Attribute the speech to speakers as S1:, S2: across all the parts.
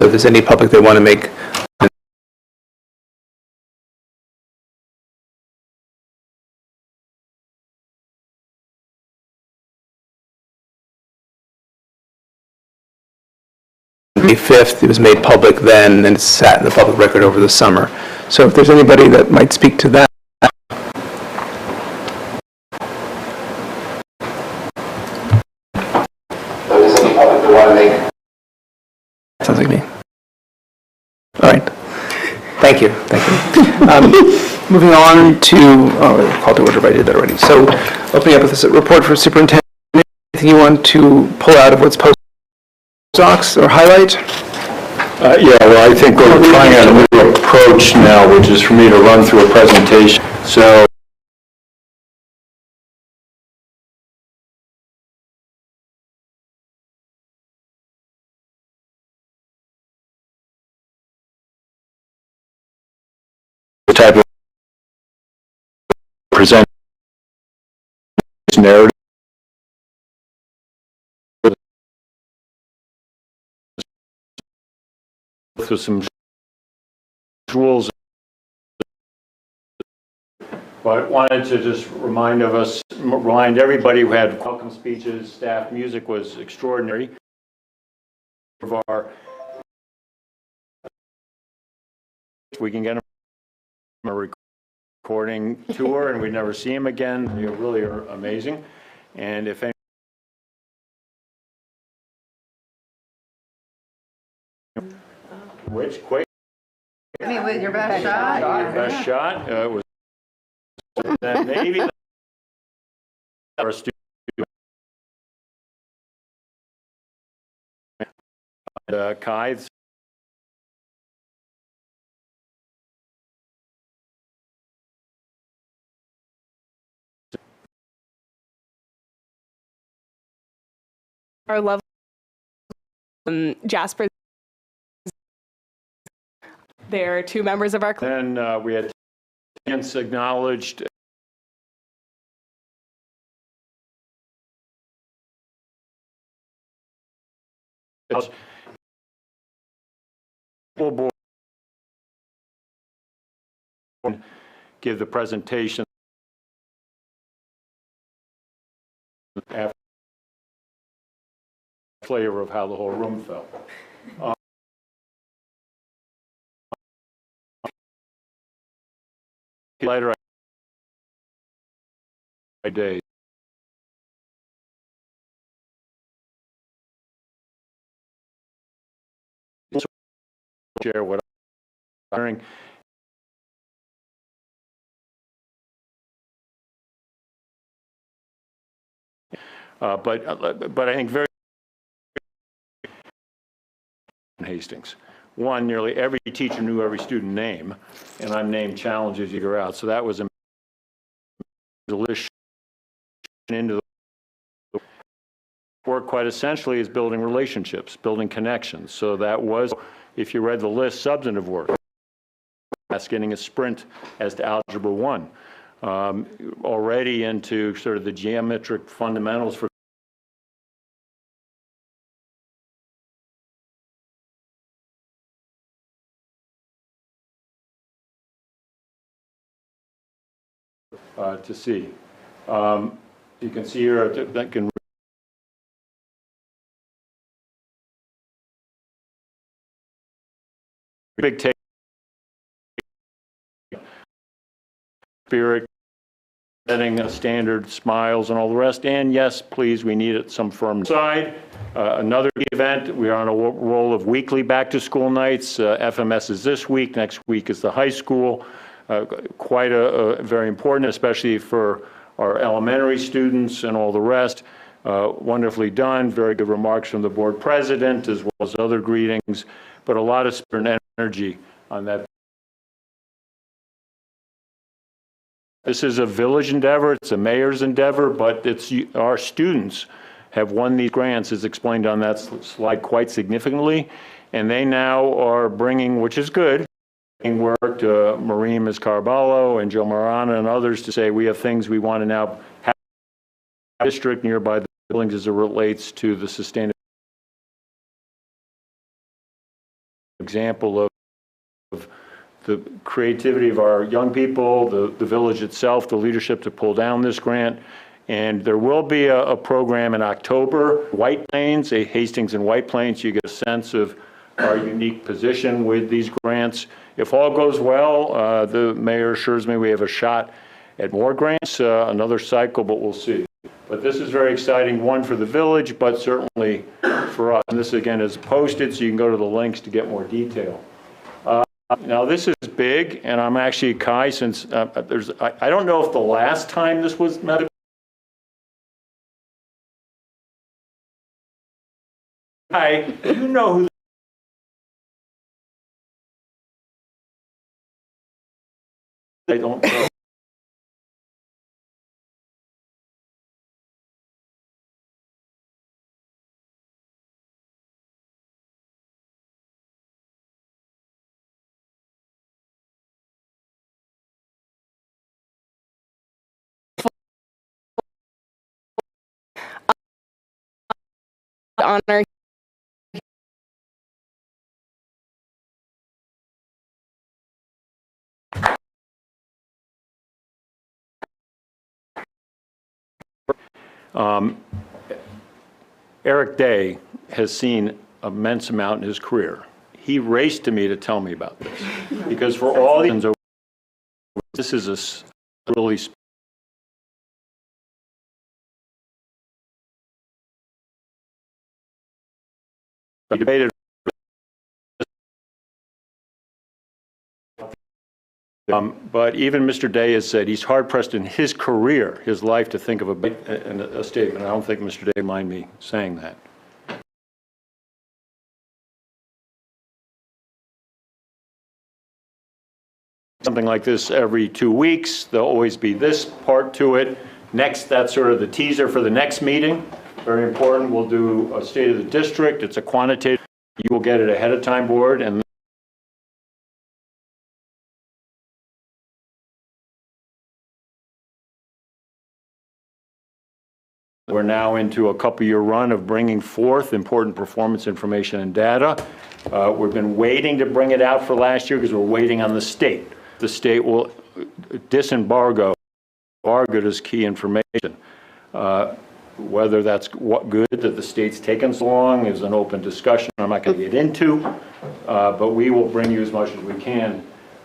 S1: if there's any public they want to make May 5th, it was made public then, and it sat in the public record over the summer. So if there's anybody that might speak to that. If there's any public that want to make. Sounds like me. All right. Thank you. Moving on to, call to order if I did that already. So opening up with this report for superintendent, anything you want to pull out of what's posted? Docs or highlight?
S2: Yeah, well, I think we're trying a new approach now, which is for me to run through a presentation. So the type of present narrative. Through some rules, but wanted to just remind everybody who had welcome speeches. Staff music was extraordinary. Of our, we can get them a recording tour, and we never see them again. They really are amazing. And if any. Which quick?
S3: I mean, with your best shot.
S2: Your best shot was that maybe our student Kai.
S4: Our love, Jasper. There are two members of our class.
S2: Then we had acknowledged. Board give the presentation after flavor of how the whole room felt. Later day. Share what I'm hearing. But I think very Hastings. One, nearly every teacher knew every student name, and I'm named challenges you figure out. So that was a delicious into the work. Quite essentially is building relationships, building connections. So that was, if you read the list, substantive work. That's getting a sprint as to Algebra 1. Already into sort of the geometric fundamentals for to see. You can see here that can big take spirit, setting a standard, smiles and all the rest. And yes, please, we need some firm side. Another event, we are on a roll of weekly back to school nights. FMS is this week, next week is the high school. Quite a very important, especially for our elementary students and all the rest. Wonderfully done, very good remarks from the board president as well as other greetings, but a lot of spirit and energy on that. This is a village endeavor, it's a mayor's endeavor, but it's our students have won these grants, as explained on that slide, quite significantly, and they now are bringing, which is good, work to Maureen Carballo and Joe Marana and others to say we have things we want to now have in the district nearby the buildings as it relates to the sustainability. example of the creativity of our young people, the village itself, the leadership to pull down this grant. And there will be a program in October, White Plains, a Hastings and White Plains. You get a sense of our unique position with these grants. If all goes well, the mayor assures me we have a shot at more grants, another cycle, but we'll see. But this is very exciting, one for the village, but certainly for us. And this again is posted, so you can go to the links to get more detail. Now this is big, and I'm actually, Kai, since I don't know if the last time this was met. Kai, you know who I don't know.
S4: Honor.
S2: Eric Day has seen immense amount in his career. He raced to me to tell me about this because for all these, this is a really debated. But even Mr. Day has said he's hard-pressed in his career, his life, to think of a statement. I don't think Mr. Day mind me saying that. Something like this every 2 weeks. There'll always be this part to it. Next, that's sort of the teaser for the next meeting. Very important. We'll do a state of the district. It's a quantitative. You will get it ahead of time, board, and we're now into a couple-year run of bringing forth important performance information and data. We've been waiting to bring it out for last year because we're waiting on the state. The state will disembargo this key information. Whether that's good that the state's taken so long is an open discussion I'm not going to get into, but we will bring you as much as we can.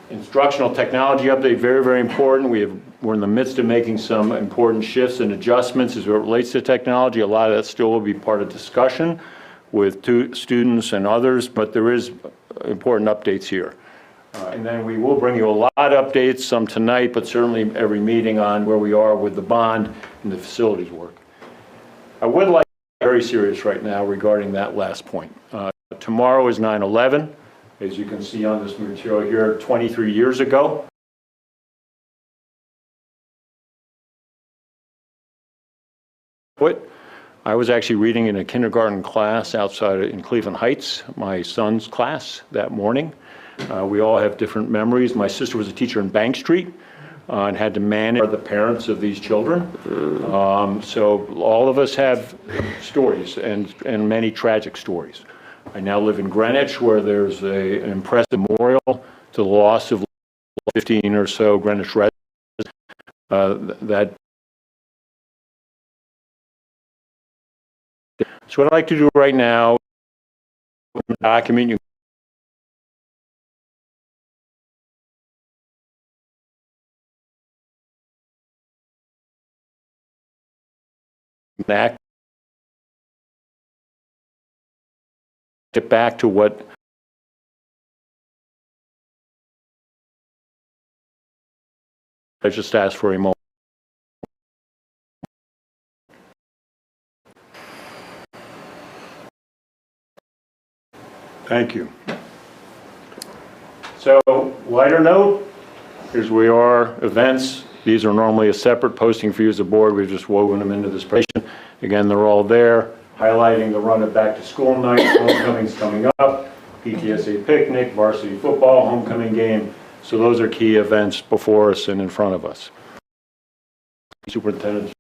S2: Instructional technology update, very, very important. We're in the midst of making some important shifts and adjustments as it relates to technology. A lot of that still will be part of discussion with students and others, but there is important updates here. And then we will bring you a lot of updates, some tonight, but certainly every meeting on where we are with the bond and the facilities work. I would like to be very serious right now regarding that last point. Tomorrow is 9/11. As you can see on this material here, 23 years ago. I was actually reading in a kindergarten class outside in Cleveland Heights, my son's class that morning. We all have different memories. My sister was a teacher in Bank Street and had to manage the parents of these children. So all of us have stories and many tragic stories. I now live in Greenwich, where there's an impressive memorial to the loss of 15 or so Greenwich residents. So what I'd like to do right now, document you. Get back to what I just asked for a moment. Thank you. So, lighter note, here's where we are, events. These are normally a separate posting for you as a board. We've just woven them into this presentation. Again, they're all there, highlighting the run of back to school night, homecoming's coming up, PTSA picnic, varsity football, homecoming game. So those are key events before us and in front of us. Superintendent.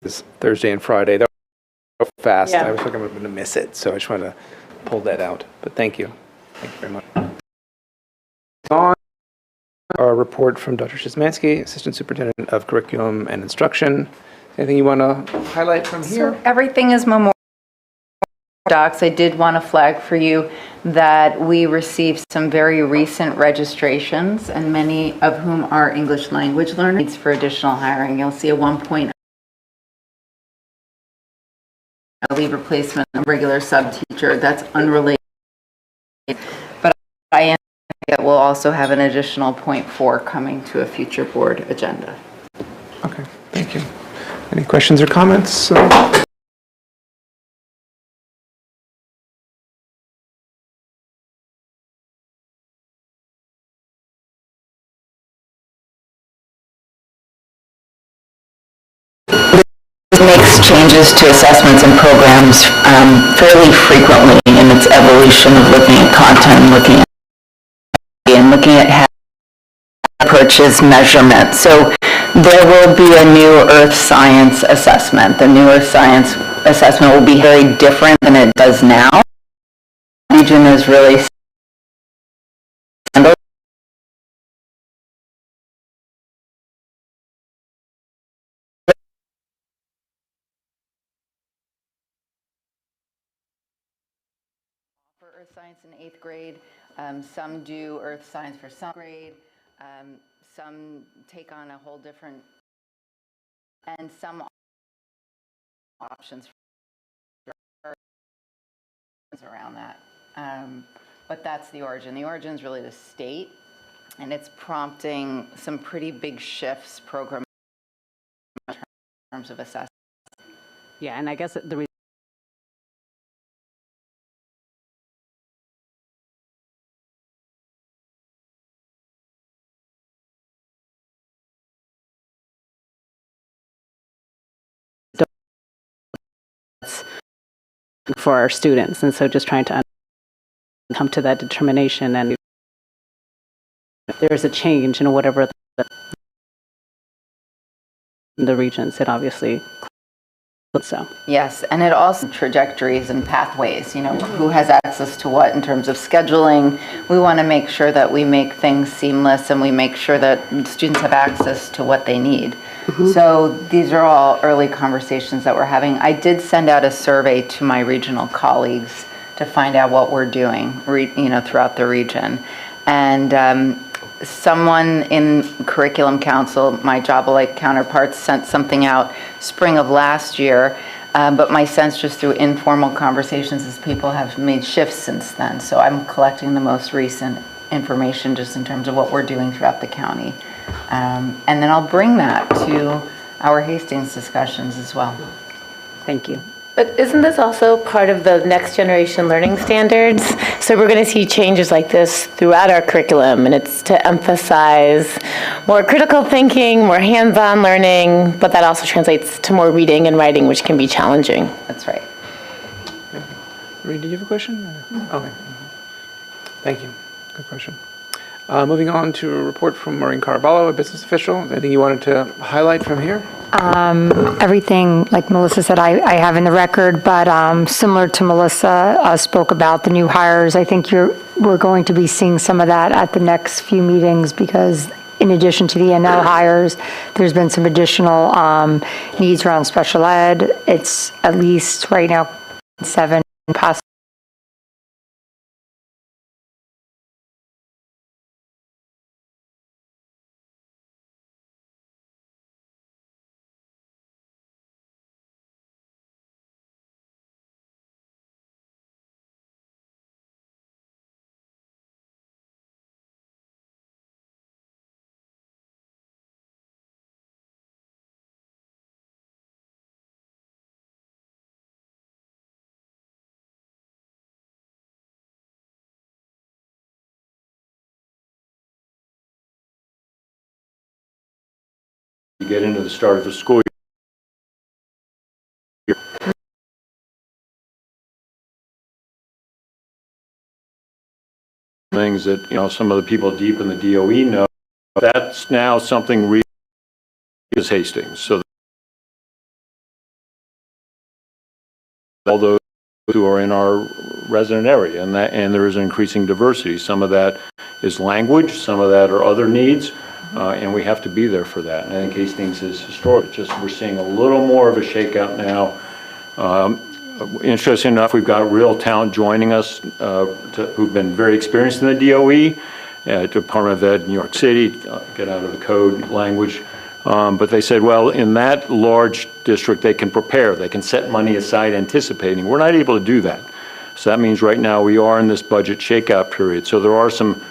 S1: This Thursday and Friday. That was fast.
S5: Yeah.
S1: I was looking, I'm going to miss it, so I just wanted to pull that out. But thank you. Thank you very much. On our report from Dr. Szymanski, Assistant Superintendent of Curriculum and Instruction. Anything you want to highlight from here?
S3: So everything is memorial docs. I did want to flag for you that we received some very recent registrations, and many of whom are English language learners for additional hiring. You'll see a 1.0 leave replacement, a regular sub-teacher. That's unrelated. But I anticipate that we'll also have an additional 0.4 coming to a future board agenda.
S1: Okay, thank you. Any questions or comments?
S6: Makes changes to assessments and programs fairly frequently in its evolution of looking at content, looking at how approaches measurement. So there will be a new earth science assessment. The new earth science assessment will be very different than it does now. The region is really
S3: For earth science in 8th grade, some do earth science for some grade, some take on a whole different, and some options around that. But that's the origin. The origin is really the state, and it's prompting some pretty big shifts program in terms of assessment.
S5: Yeah, and I guess the for our students, and so just trying to come to that determination, and if there's a change in whatever the regions, it obviously so.
S3: Yes, and it also trajectories and pathways, you know, who has access to what in terms of scheduling. We want to make sure that we make things seamless and we make sure that students have access to what they need. So these are all early conversations that we're having. I did send out a survey to my regional colleagues to find out what we're doing, throughout the region. And someone in Curriculum Council, my Job-alike counterparts, sent something out spring of last year, but my sense just through informal conversations is people have made shifts since then. So I'm collecting the most recent information just in terms of what we're doing throughout the county. And then I'll bring that to our Hastings discussions as well.
S5: Thank you.
S7: But isn't this also part of the next generation learning standards? So we're going to see changes like this throughout our curriculum, and it's to emphasize more critical thinking, more hands-on learning, but that also translates to more reading and writing, which can be challenging.
S3: That's right.
S1: Reed, did you have a question? Okay. Thank you. Good question. Moving on to a report from Maureen Caraballo, a business official. Anything you wanted to highlight from here?
S8: Everything, like Melissa said, I have in the record, but similar to Melissa spoke about the new hires, I think we're going to be seeing some of that at the next few meetings, because in addition to the NL hires, there's been some additional needs around special ed. It's at least right now 7 possible.
S2: You get into the start of the school year. Things that, some of the people deep in the DOE know, that's now something real is Hastings. So all those who are in our resident area, and there is an increasing diversity. Some of that is language, some of that are other needs, and we have to be there for that. And I think Hastings is historic. Just we're seeing a little more of a shakeout now. Interesting enough, we've got real talent joining us who've been very experienced in the DOE, Department of Ed, New York City, get out of the code language. But they said, well, in that large district, they can prepare. They can set money aside anticipating. We're not able to do that. So that means right now we are in this budget shakeout period. So there are some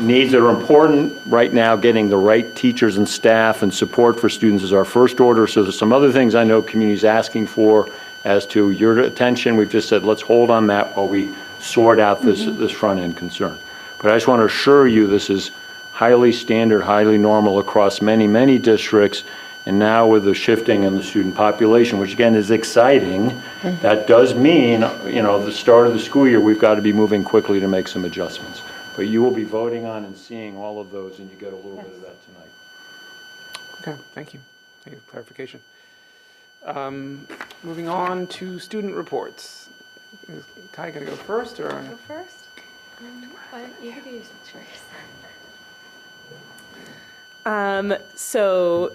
S2: needs that are important right now. Getting the right teachers and staff and support for students is our first order. So there's some other things I know community's asking for as to your attention. We've just said, let's hold on that while we sort out this front end concern. But I just want to assure you this is highly standard, highly normal across many, many districts. And now with the shifting in the student population, which again is exciting, that does mean, the start of the school year, we've got to be moving quickly to make some adjustments. But you will be voting on and seeing all of those, and you get a little bit of that tonight.
S1: Okay, thank you. Thank you for clarification. Moving on to student reports. Is Kai going to go first, or?
S4: Go first? You can do yours first. So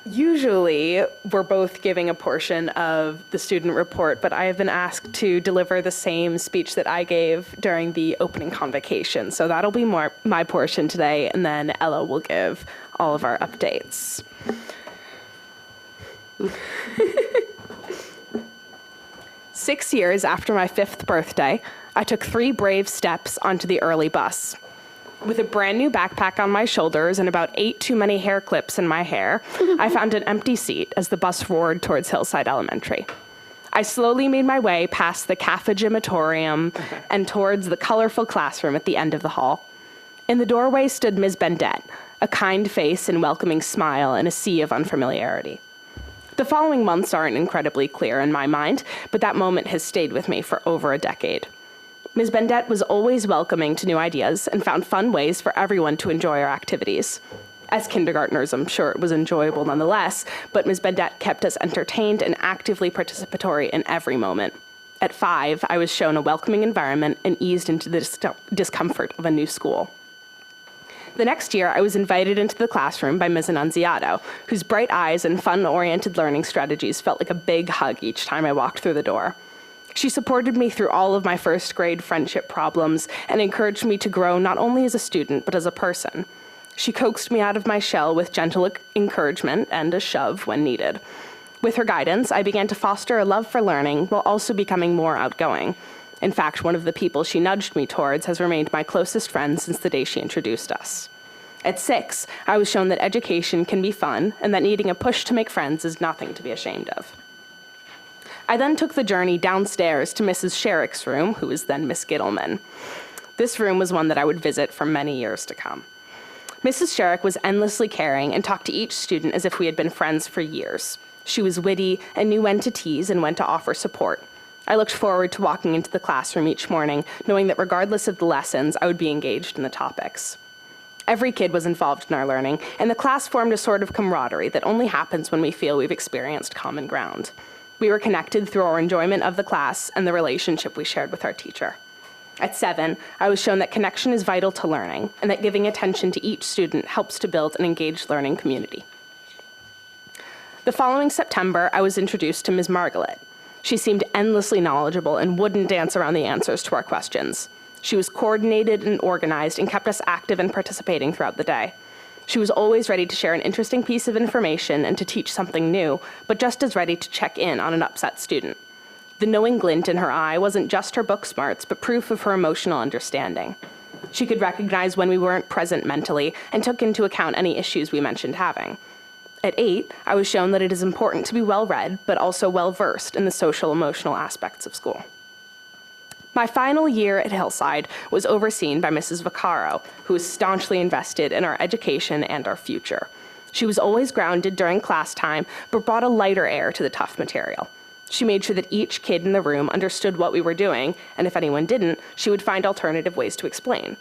S4: usually we're both giving a portion of the student report, but I have been asked to deliver the same speech that I gave during the opening convocation. So that'll be my portion today, and then Ella will give all of our updates. 6 years after my 5th birthday, I took 3 brave steps onto the early bus. With a brand new backpack on my shoulders and about 8 too many hair clips in my hair, I found an empty seat as the bus roared towards Hillside Elementary. I slowly made my way past the CAFA gymatorium and towards the colorful classroom at the end of the hall. In the doorway stood Ms. Bendette, a kind face and welcoming smile in a sea of unfamiliarity. The following months aren't incredibly clear in my mind, but that moment has stayed with me for over a decade. Ms. Bendette was always welcoming to new ideas and found fun ways for everyone to enjoy our activities. As kindergartners, I'm sure it was enjoyable nonetheless, but Ms. Bendette kept us entertained and actively participatory in every moment. At 5, I was shown a welcoming environment and eased into the discomfort of a new school. The next year, I was invited into the classroom by Ms. Annunziato, whose bright eyes and fun-oriented learning strategies felt like a big hug each time I walked through the door. She supported me through all of my first grade friendship problems and encouraged me to grow not only as a student, but as a person. She coaxed me out of my shell with gentle encouragement and a shove when needed. With her guidance, I began to foster a love for learning while also becoming more outgoing. In fact, one of the people she nudged me towards has remained my closest friend since the day she introduced us. At 6, I was shown that education can be fun and that needing a push to make friends is nothing to be ashamed of. I then took the journey downstairs to Mrs. Sherrick's room, who was then Miss Gittleman. This room was one that I would visit for many years to come. Mrs. Sherrick was endlessly caring and talked to each student as if we had been friends for years. She was witty and knew when to tease and when to offer support. I looked forward to walking into the classroom each morning, knowing that regardless of the lessons, I would be engaged in the topics. Every kid was involved in our learning, and the class formed a sort of camaraderie that only happens when we feel we've experienced common ground. We were connected through our enjoyment of the class and the relationship we shared with our teacher. At 7, I was shown that connection is vital to learning, and that giving attention to each student helps to build an engaged learning community. The following September, I was introduced to Ms. Margalit. She seemed endlessly knowledgeable and wouldn't dance around the answers to our questions. She was coordinated and organized and kept us active and participating throughout the day. She was always ready to share an interesting piece of information and to teach something new, but just as ready to check in on an upset student. The knowing glint in her eye wasn't just her book smarts, but proof of her emotional understanding. She could recognize when we weren't present mentally and took into account any issues we mentioned having. At 8, I was shown that it is important to be well-read, but also well-versed in the social-emotional aspects of school. My final year at Hillside was overseen by Mrs. Vaccaro, who was staunchly invested in our education and our future. She was always grounded during class time, but brought a lighter air to the tough material. She made sure that each kid in the room understood what we were doing, and if anyone didn't, she would find alternative ways to explain.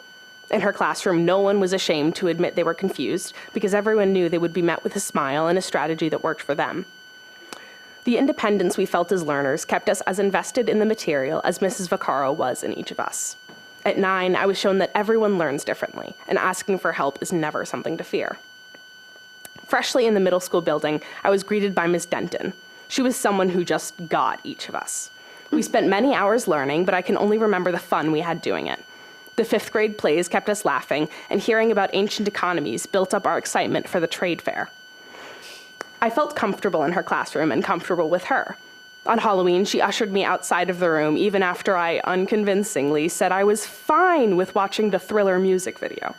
S4: In her classroom, no one was ashamed to admit they were confused, because everyone knew they would be met with a smile and a strategy that worked for them. The independence we felt as learners kept us as invested in the material as Mrs. Vaccaro was in each of us. At 9, I was shown that everyone learns differently, and asking for help is never something to fear. Freshly in the middle school building, I was greeted by Ms. Denton. She was someone who just got each of us. We spent many hours learning, but I can only remember the fun we had doing it. The 5th grade plays kept us laughing, and hearing about ancient economies built up our excitement for the trade fair. I felt comfortable in her classroom and comfortable with her. On Halloween, she ushered me outside of the room even after I unconvincingly said I was fine with watching the Thriller music video.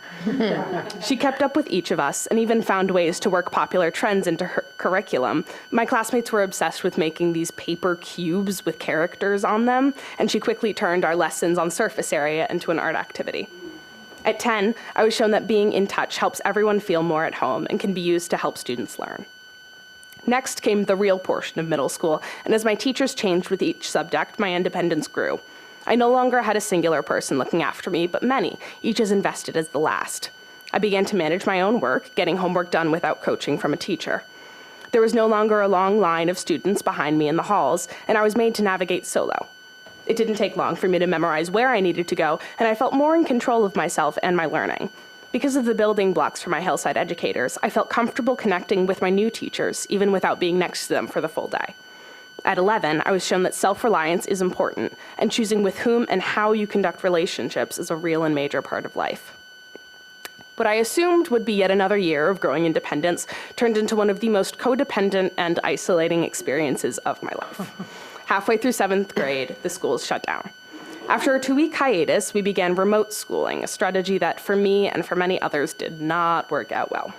S4: She kept up with each of us and even found ways to work popular trends into her curriculum. My classmates were obsessed with making these paper cubes with characters on them, and she quickly turned our lessons on surface area into an art activity. At 10, I was shown that being in touch helps everyone feel more at home and can be used to help students learn. Next came the real portion of middle school, and as my teachers changed with each subject, my independence grew. I no longer had a singular person looking after me, but many, each as invested as the last. I began to manage my own work, getting homework done without coaching from a teacher. There was no longer a long line of students behind me in the halls, and I was made to navigate solo. It didn't take long for me to memorize where I needed to go, and I felt more in control of myself and my learning. Because of the building blocks for my Hillside educators, I felt comfortable connecting with my new teachers, even without being next to them for the full day. At 11, I was shown that self-reliance is important, and choosing with whom and how you conduct relationships is a real and major part of life. What I assumed would be yet another year of growing independence turned into one of the most codependent and isolating experiences of my life. Halfway through 7th grade, the schools shut down. After a 2-week hiatus, we began remote schooling, a strategy that for me and for many others did not work out well.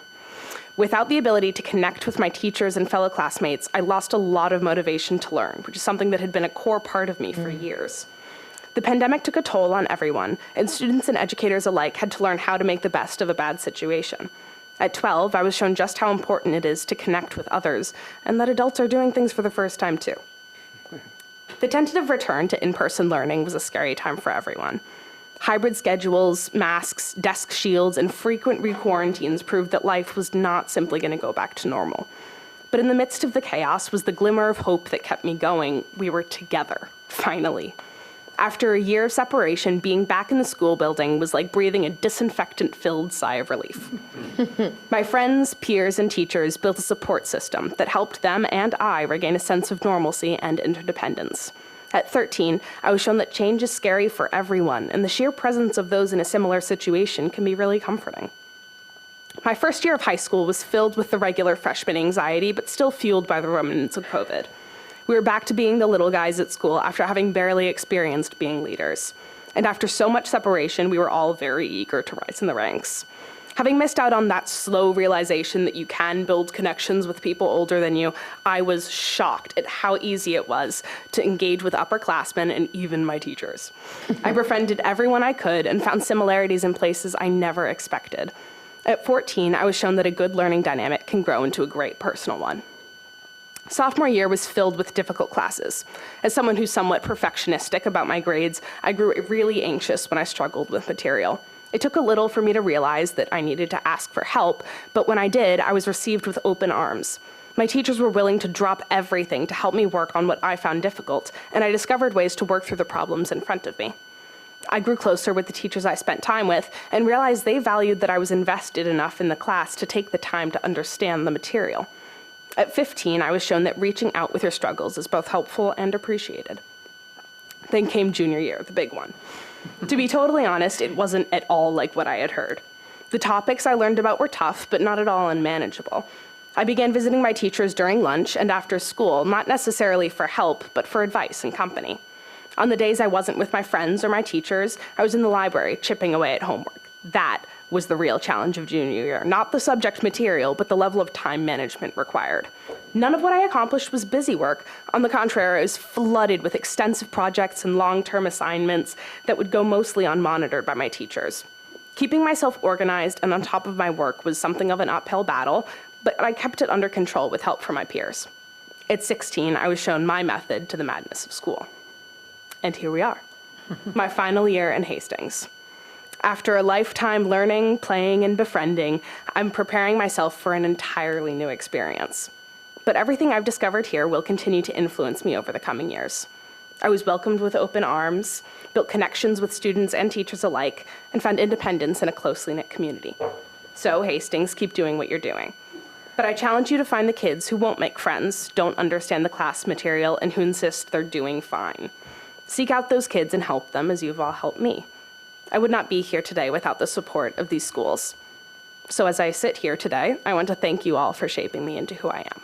S4: Without the ability to connect with my teachers and fellow classmates, I lost a lot of motivation to learn, which is something that had been a core part of me for years. The pandemic took a toll on everyone, and students and educators alike had to learn how to make the best of a bad situation. At 12, I was shown just how important it is to connect with others, and that adults are doing things for the first time too. The tentative return to in-person learning was a scary time for everyone. Hybrid schedules, masks, desk shields, and frequent re-quarantines proved that life was not simply going to go back to normal. But in the midst of the chaos was the glimmer of hope that kept me going. We were together, finally. After a year of separation, being back in the school building was like breathing a disinfectant-filled sigh of relief. My friends, peers, and teachers built a support system that helped them and I regain a sense of normalcy and interdependence. At 13, I was shown that change is scary for everyone, and the sheer presence of those in a similar situation can be really comforting. My first year of high school was filled with the regular freshman anxiety, but still fueled by the remnants of COVID. We were back to being the little guys at school after having barely experienced being leaders. And after so much separation, we were all very eager to rise in the ranks. Having missed out on that slow realization that you can build connections with people older than you, I was shocked at how easy it was to engage with upperclassmen and even my teachers. I befriended everyone I could and found similarities in places I never expected. At 14, I was shown that a good learning dynamic can grow into a great personal one. Sophomore year was filled with difficult classes. As someone who's somewhat perfectionistic about my grades, I grew really anxious when I struggled with material. It took a little for me to realize that I needed to ask for help, but when I did, I was received with open arms. My teachers were willing to drop everything to help me work on what I found difficult, and I discovered ways to work through the problems in front of me. I grew closer with the teachers I spent time with and realized they valued that I was invested enough in the class to take the time to understand the material. At 15, I was shown that reaching out with your struggles is both helpful and appreciated. Then came junior year, the big one. To be totally honest, it wasn't at all like what I had heard. The topics I learned about were tough, but not at all unmanageable. I began visiting my teachers during lunch and after school, not necessarily for help, but for advice and company. On the days I wasn't with my friends or my teachers, I was in the library chipping away at homework. That was the real challenge of junior year, not the subject material, but the level of time management required. None of what I accomplished was busy work. On the contrary, I was flooded with extensive projects and long-term assignments that would go mostly unmonitored by my teachers. Keeping myself organized and on top of my work was something of an uphill battle, but I kept it under control with help from my peers. At 16, I was shown my method to the madness of school. And here we are, my final year in Hastings. After a lifetime learning, playing, and befriending, I'm preparing myself for an entirely new experience. But everything I've discovered here will continue to influence me over the coming years. I was welcomed with open arms, built connections with students and teachers alike, and found independence in a closely knit community. So, Hastings, keep doing what you're doing. But I challenge you to find the kids who won't make friends, don't understand the class material, and who insist they're doing fine. Seek out those kids and help them as you've all helped me. I would not be here today without the support of these schools. So as I sit here today, I want to thank you all for shaping me into who I am.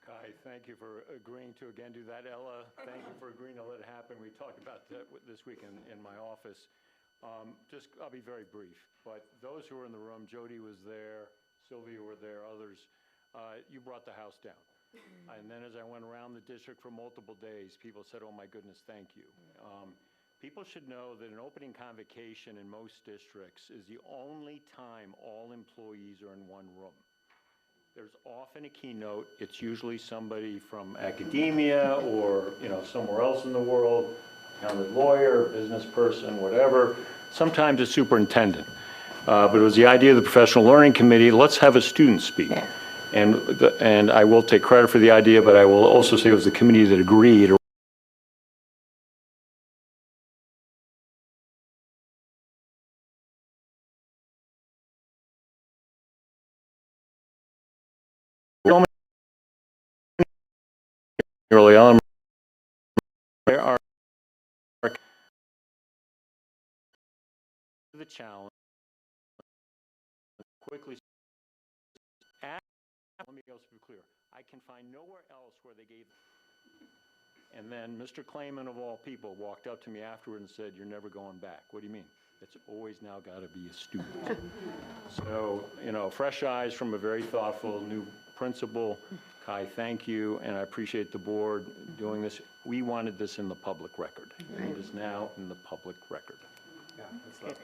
S2: Kai, thank you for agreeing to again do that. Ella, thank you for agreeing to let it happen. We talked about that this week in my office. I'll be very brief, but those who were in the room, Jody was there, Sylvia were there, others, you brought the house down. And then as I went around the district for multiple days, people said, oh my goodness, thank you. People should know that an opening convocation in most districts is the only time all employees are in one room. There's often a keynote. It's usually somebody from academia or somewhere else in the world, accountant, lawyer, business person, whatever. Sometimes a superintendent. But it was the idea of the Professional Learning Committee, let's have a student speak. Yeah. And I will take credit for the idea, but I will also say it was the committee that agreed. Early on, there are the challenge quickly. Let me also be clear. I can find nowhere else where they gave. And then Mr. Clayman of all people walked up to me afterward and said, "You're never going back." What do you mean? It's always now got to be a student. So fresh eyes from a very thoughtful new principal. Kai, thank you, and I appreciate the board doing this. We wanted this in the public record. Right. It is now in the public record.
S1: Yeah, that's lovely.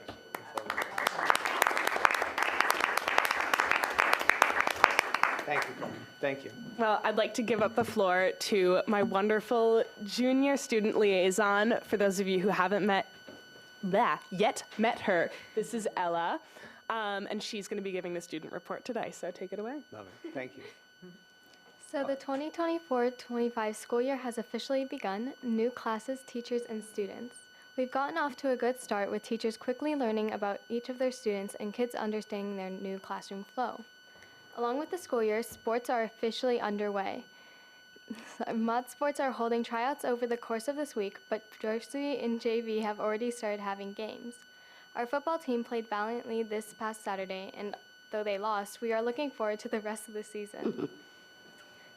S1: Thank you, Colin. Thank you.
S4: Well, I'd like to give up the floor to my wonderful junior student liaison. For those of you who haven't yet met her, this is Ella, and she's going to be giving the student report today, so take it away.
S1: Love it. Thank you.
S9: So the 2024-25 school year has officially begun, new classes, teachers, and students. We've gotten off to a good start with teachers quickly learning about each of their students and kids understanding their new classroom flow. Along with the school year, sports are officially underway. Mod sports are holding tryouts over the course of this week, but varsity and JV have already started having games. Our football team played valiantly this past Saturday, and though they lost, we are looking forward to the rest of the season.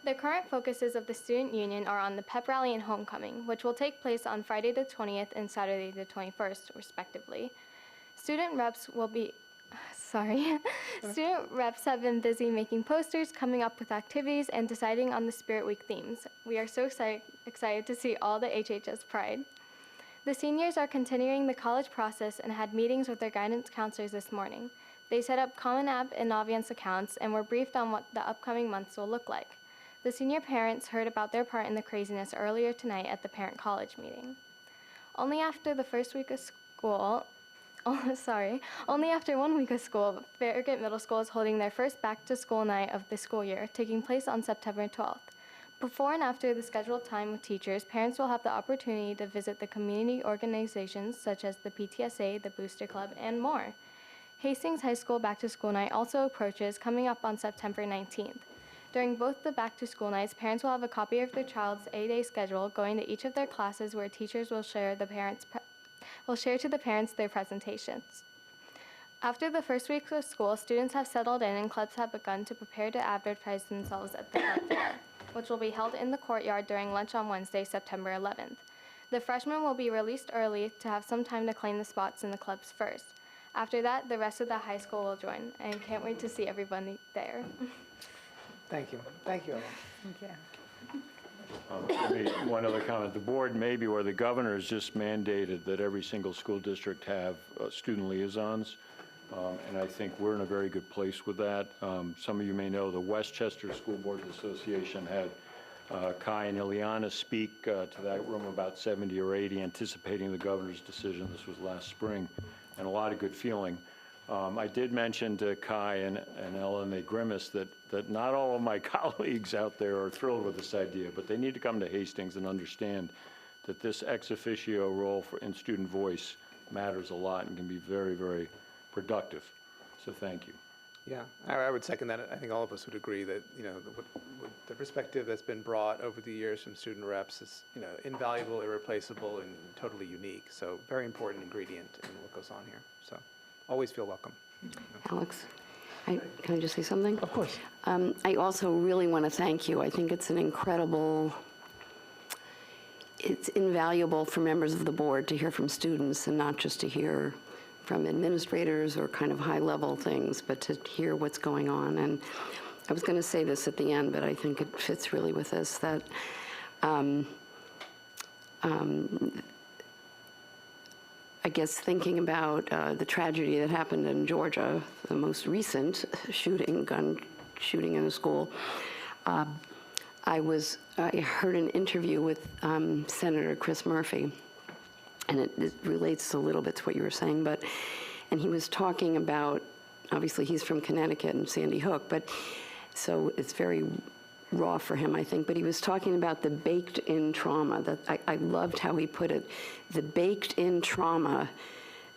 S9: The current focuses of the Student Union are on the pep rally and homecoming, which will take place on Friday the 20th and Saturday the 21st, respectively. Student reps have been busy making posters, coming up with activities, and deciding on the Spirit Week themes. We are so excited to see all the HHS pride. The seniors are continuing the college process and had meetings with their guidance counselors this morning. They set up Common App and Naviance accounts and were briefed on what the upcoming months will look like. The senior parents heard about their part in the craziness earlier tonight at the parent college meeting. Only after 1 week of school, Farragut Middle School is holding their first back-to-school night of the school year, taking place on September 12th. Before and after the scheduled time with teachers, parents will have the opportunity to visit the community organizations such as the PTSA, the Booster Club, and more. Hastings High School back-to-school night also approaches, coming up on September 19th. During both the back-to-school nights, parents will have a copy of their child's A-Day schedule, going to each of their classes where teachers will share to the parents their presentations. After the first week of school, students have settled in and clubs have begun to prepare to advertise themselves at the club fair, which will be held in the courtyard during lunch on Wednesday, September 11th. The freshmen will be released early to have some time to claim the spots in the clubs first. After that, the rest of the high school will join, and can't wait to see everybody there.
S1: Thank you. Thank you, Ella.
S2: Thank you. One other comment. The board maybe, or the governor has just mandated that every single school district have student liaisons. And I think we're in a very good place with that. Some of you may know the Westchester School Boards Association had Kai and Ileana speak to that room about 70 or 80, anticipating the governor's decision. This was last spring, and a lot of good feeling. I did mention to Kai and Ella, and they grimaced, that not all of my colleagues out there are thrilled with this idea, but they need to come to Hastings and understand that this ex officio role in student voice matters a lot and can be very, very productive. So thank you.
S1: Yeah, I would second that. I think all of us would agree that, the perspective that's been brought over the years from student reps is, invaluable, irreplaceable, and totally unique. So very important ingredient in what goes on here. So always feel welcome.
S10: Alex, can I just say something?
S1: Of course.
S10: I also really want to thank you. I think it's it's invaluable for members of the board to hear from students and not just to hear from administrators or kind of high-level things, but to hear what's going on. And I was going to say this at the end, but I think it fits really with this, that I guess thinking about the tragedy that happened in Georgia, the most recent gun shooting in a school, I heard an interview with Senator Chris Murphy, and it relates a little bit to what you were saying, and he was talking about, obviously he's from Connecticut and Sandy Hook, but so it's very raw for him, I think, but he was talking about the baked-in trauma. That I loved how he put it, the baked-in trauma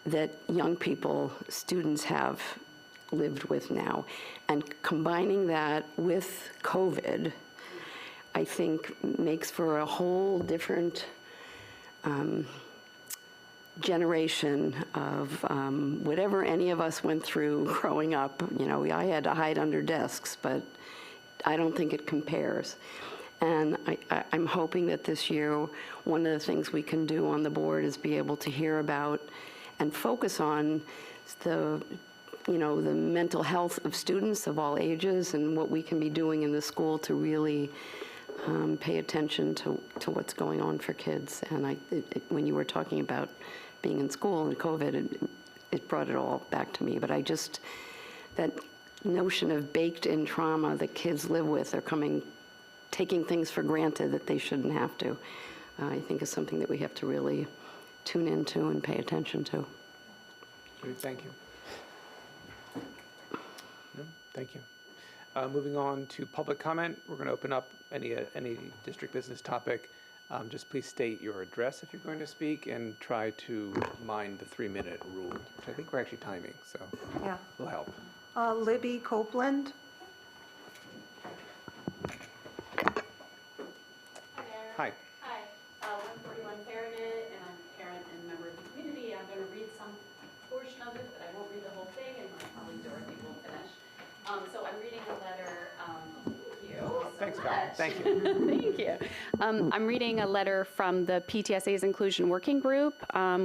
S10: that young people, students have lived with now. And combining that with COVID, I think makes for a whole different generation of whatever any of us went through growing up. I had to hide under desks, but I don't think it compares. And I'm hoping that this year, one of the things we can do on the board is be able to hear about and focus on the mental health of students of all ages and what we can be doing in the school to really pay attention to what's going on for kids. And when you were talking about being in school and COVID, it brought it all back to me. But that notion of baked-in trauma that kids live with, they're taking things for granted that they shouldn't have to, I think is something that we have to really tune into and pay attention to.
S1: Great, thank you. Thank you. Moving on to public comment, we're going to open up any district business topic. Just please state your address if you're going to speak and try to mind the 3-minute rule, which I think we're actually timing, so
S11: Yeah.
S1: will help.
S11: Libby Copeland.
S1: Hi.
S12: Hi, 141 Farragut, and I'm a parent and member of the community. I'm going to read some portion of it, but I won't read the whole thing, and my colleague Dorothy will finish. So I'm reading a letter, thank you.
S1: Thanks, Carol. Thank you.
S12: Thank you. I'm reading a letter from the PTSA's Inclusion Working Group.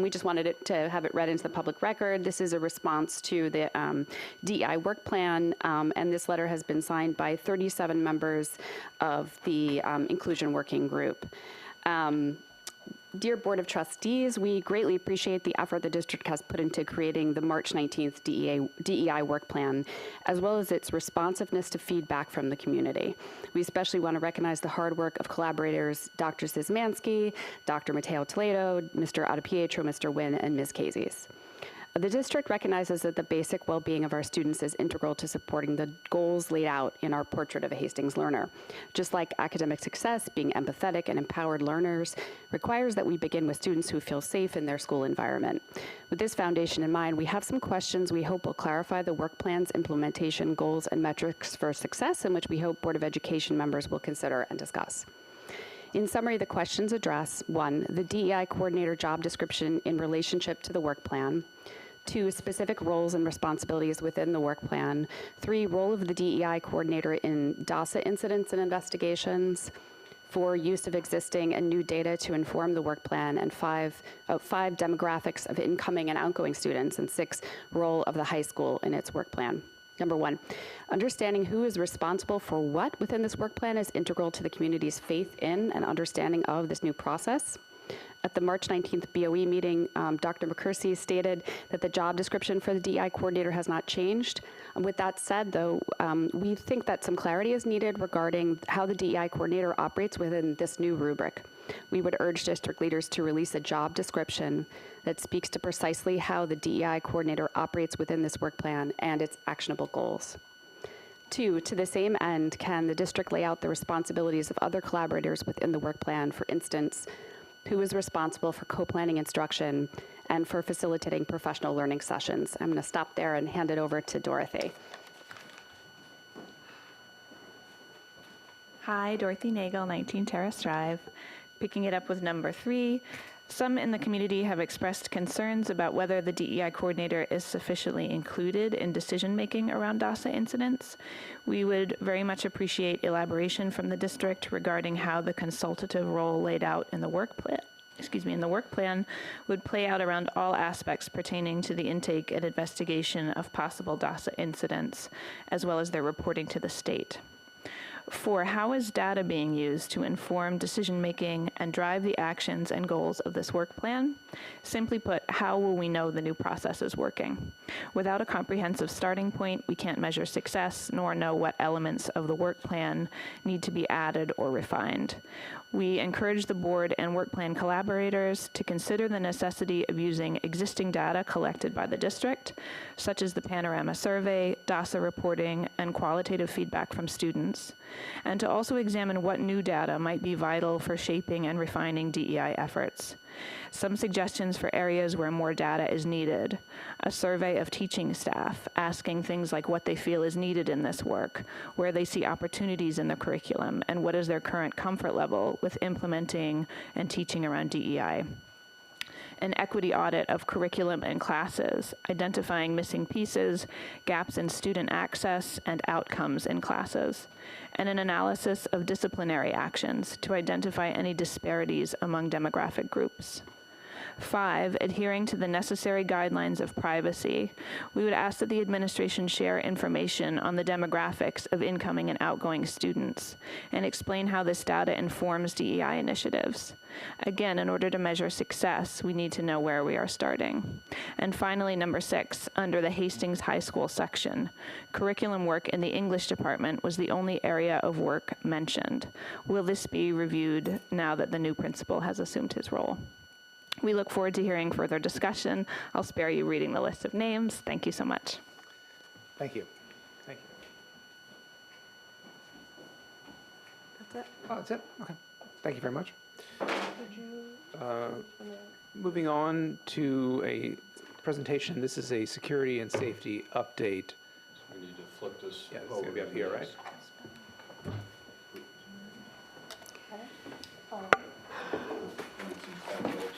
S12: We just wanted to have it read into the public record. This is a response to the DEI work plan, and this letter has been signed by 37 members of the Inclusion Working Group. Dear Board of Trustees, we greatly appreciate the effort the district has put into creating the March 19th DEI work plan, as well as its responsiveness to feedback from the community. We especially want to recognize the hard work of collaborators Dr. Szymanski, Dr. Mateo Toledo, Mr. Adepietro, Mr. Wynn, and Ms. Casey's. The district recognizes that the basic well-being of our students is integral to supporting the goals laid out in our portrait of a Hastings learner. Just like academic success, being empathetic and empowered learners requires that we begin with students who feel safe in their school environment. With this foundation in mind, we have some questions we hope will clarify the work plan's implementation goals and metrics for success, in which we hope Board of Education members will consider and discuss. In summary, the questions address: 1, the DEI coordinator job description in relationship to the work plan; 2, specific roles and responsibilities within the work plan; 3, role of the DEI coordinator in DASA incidents and investigations; 4, use of existing and new data to inform the work plan; and 5, demographics of incoming and outgoing students; and 6, role of the high school in its work plan. Number 1, understanding who is responsible for what within this work plan is integral to the community's faith in and understanding of this new process. At the March 19th BOE meeting, Dr. McCursey stated that the job description for the DEI coordinator has not changed. With that said, though, we think that some clarity is needed regarding how the DEI coordinator operates within this new rubric. We would urge district leaders to release a job description that speaks to precisely how the DEI coordinator operates within this work plan and its actionable goals. 2, to the same end, can the district lay out the responsibilities of other collaborators within the work plan, for instance, who is responsible for co-planning instruction and for facilitating professional learning sessions? I'm going to stop there and hand it over to Dorothy.
S13: Hi, Dorothy Nagel, 19 Terrace Drive. Picking it up with number 3, some in the community have expressed concerns about whether the DEI coordinator is sufficiently included in decision-making around DASA incidents. We would very much appreciate elaboration from the district regarding how the consultative role laid out in the work plan would play out around all aspects pertaining to the intake and investigation of possible DASA incidents, as well as their reporting to the state. 4, how is data being used to inform decision-making and drive the actions and goals of this work plan? Simply put, how will we know the new process is working? Without a comprehensive starting point, we can't measure success nor know what elements of the work plan need to be added or refined. We encourage the board and work plan collaborators to consider the necessity of using existing data collected by the district, such as the Panorama Survey, DASA reporting, and qualitative feedback from students, and to also examine what new data might be vital for shaping and refining DEI efforts. Some suggestions for areas where more data is needed: a survey of teaching staff, asking things like what they feel is needed in this work, where they see opportunities in the curriculum, and what is their current comfort level with implementing and teaching around DEI. An equity audit of curriculum and classes, identifying missing pieces, gaps in student access, and outcomes in classes, and an analysis of disciplinary actions to identify any disparities among demographic groups. 5, adhering to the necessary guidelines of privacy. We would ask that the administration share information on the demographics of incoming and outgoing students and explain how this data informs DEI initiatives. Again, in order to measure success, we need to know where we are starting. And finally, number 6, under the Hastings High School section, curriculum work in the English department was the only area of work mentioned. Will this be reviewed now that the new principal has assumed his role? We look forward to hearing further discussion. I'll spare you reading the list of names. Thank you so much.
S1: Thank you. Thank you.
S11: That's it?
S1: Oh, that's it? Okay. Thank you very much. Moving on to a presentation. This is a security and safety update.
S2: We need to flip this.
S1: Yeah, it's going to be up here, right?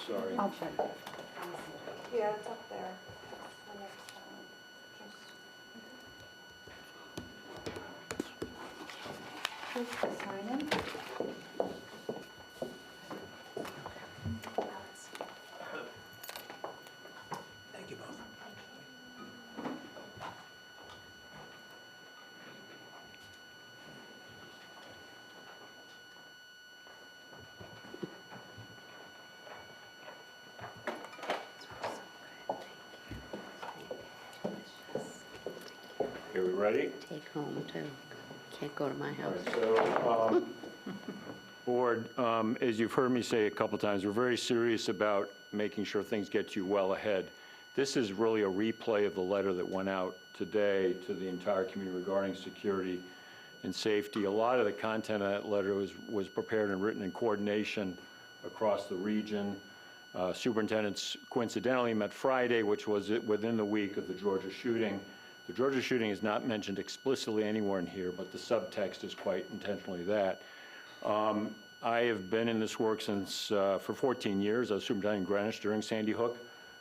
S2: Sorry.
S11: I'll check. Yeah, it's up there.
S1: Thank you both.
S2: Are we ready?
S10: Take home, too. Can't go to my house.
S2: So, Board, as you've heard me say a couple times, we're very serious about making sure things get you well ahead. This is really a replay of the letter that went out today to the entire community regarding security and safety. A lot of the content of that letter was prepared and written in coordination across the region. Superintendents coincidentally met Friday, which was within the week of the Georgia shooting. The Georgia shooting is not mentioned explicitly anywhere in here, but the subtext is quite intentionally that. I have been in this work since, for 14 years. I was superintendent in Greenwich during Sandy Hook.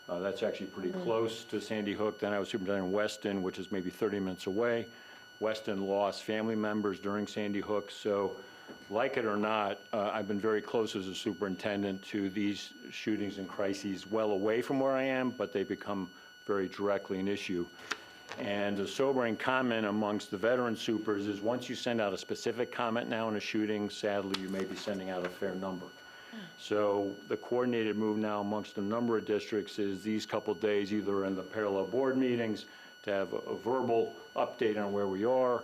S2: That's actually pretty close to Sandy Hook. Then I was superintendent in Weston, which is maybe 30 minutes away. Weston lost family members during Sandy Hook. So like it or not, I've been very close as a superintendent to these shootings and crises well away from where I am, but they become very directly an issue. And a sobering comment amongst the veteran supers is once you send out a specific comment now in a shooting, sadly, you may be sending out a fair number. So the coordinated move now amongst a number of districts is these couple days, either in the parallel board meetings, to have a verbal update on where we are,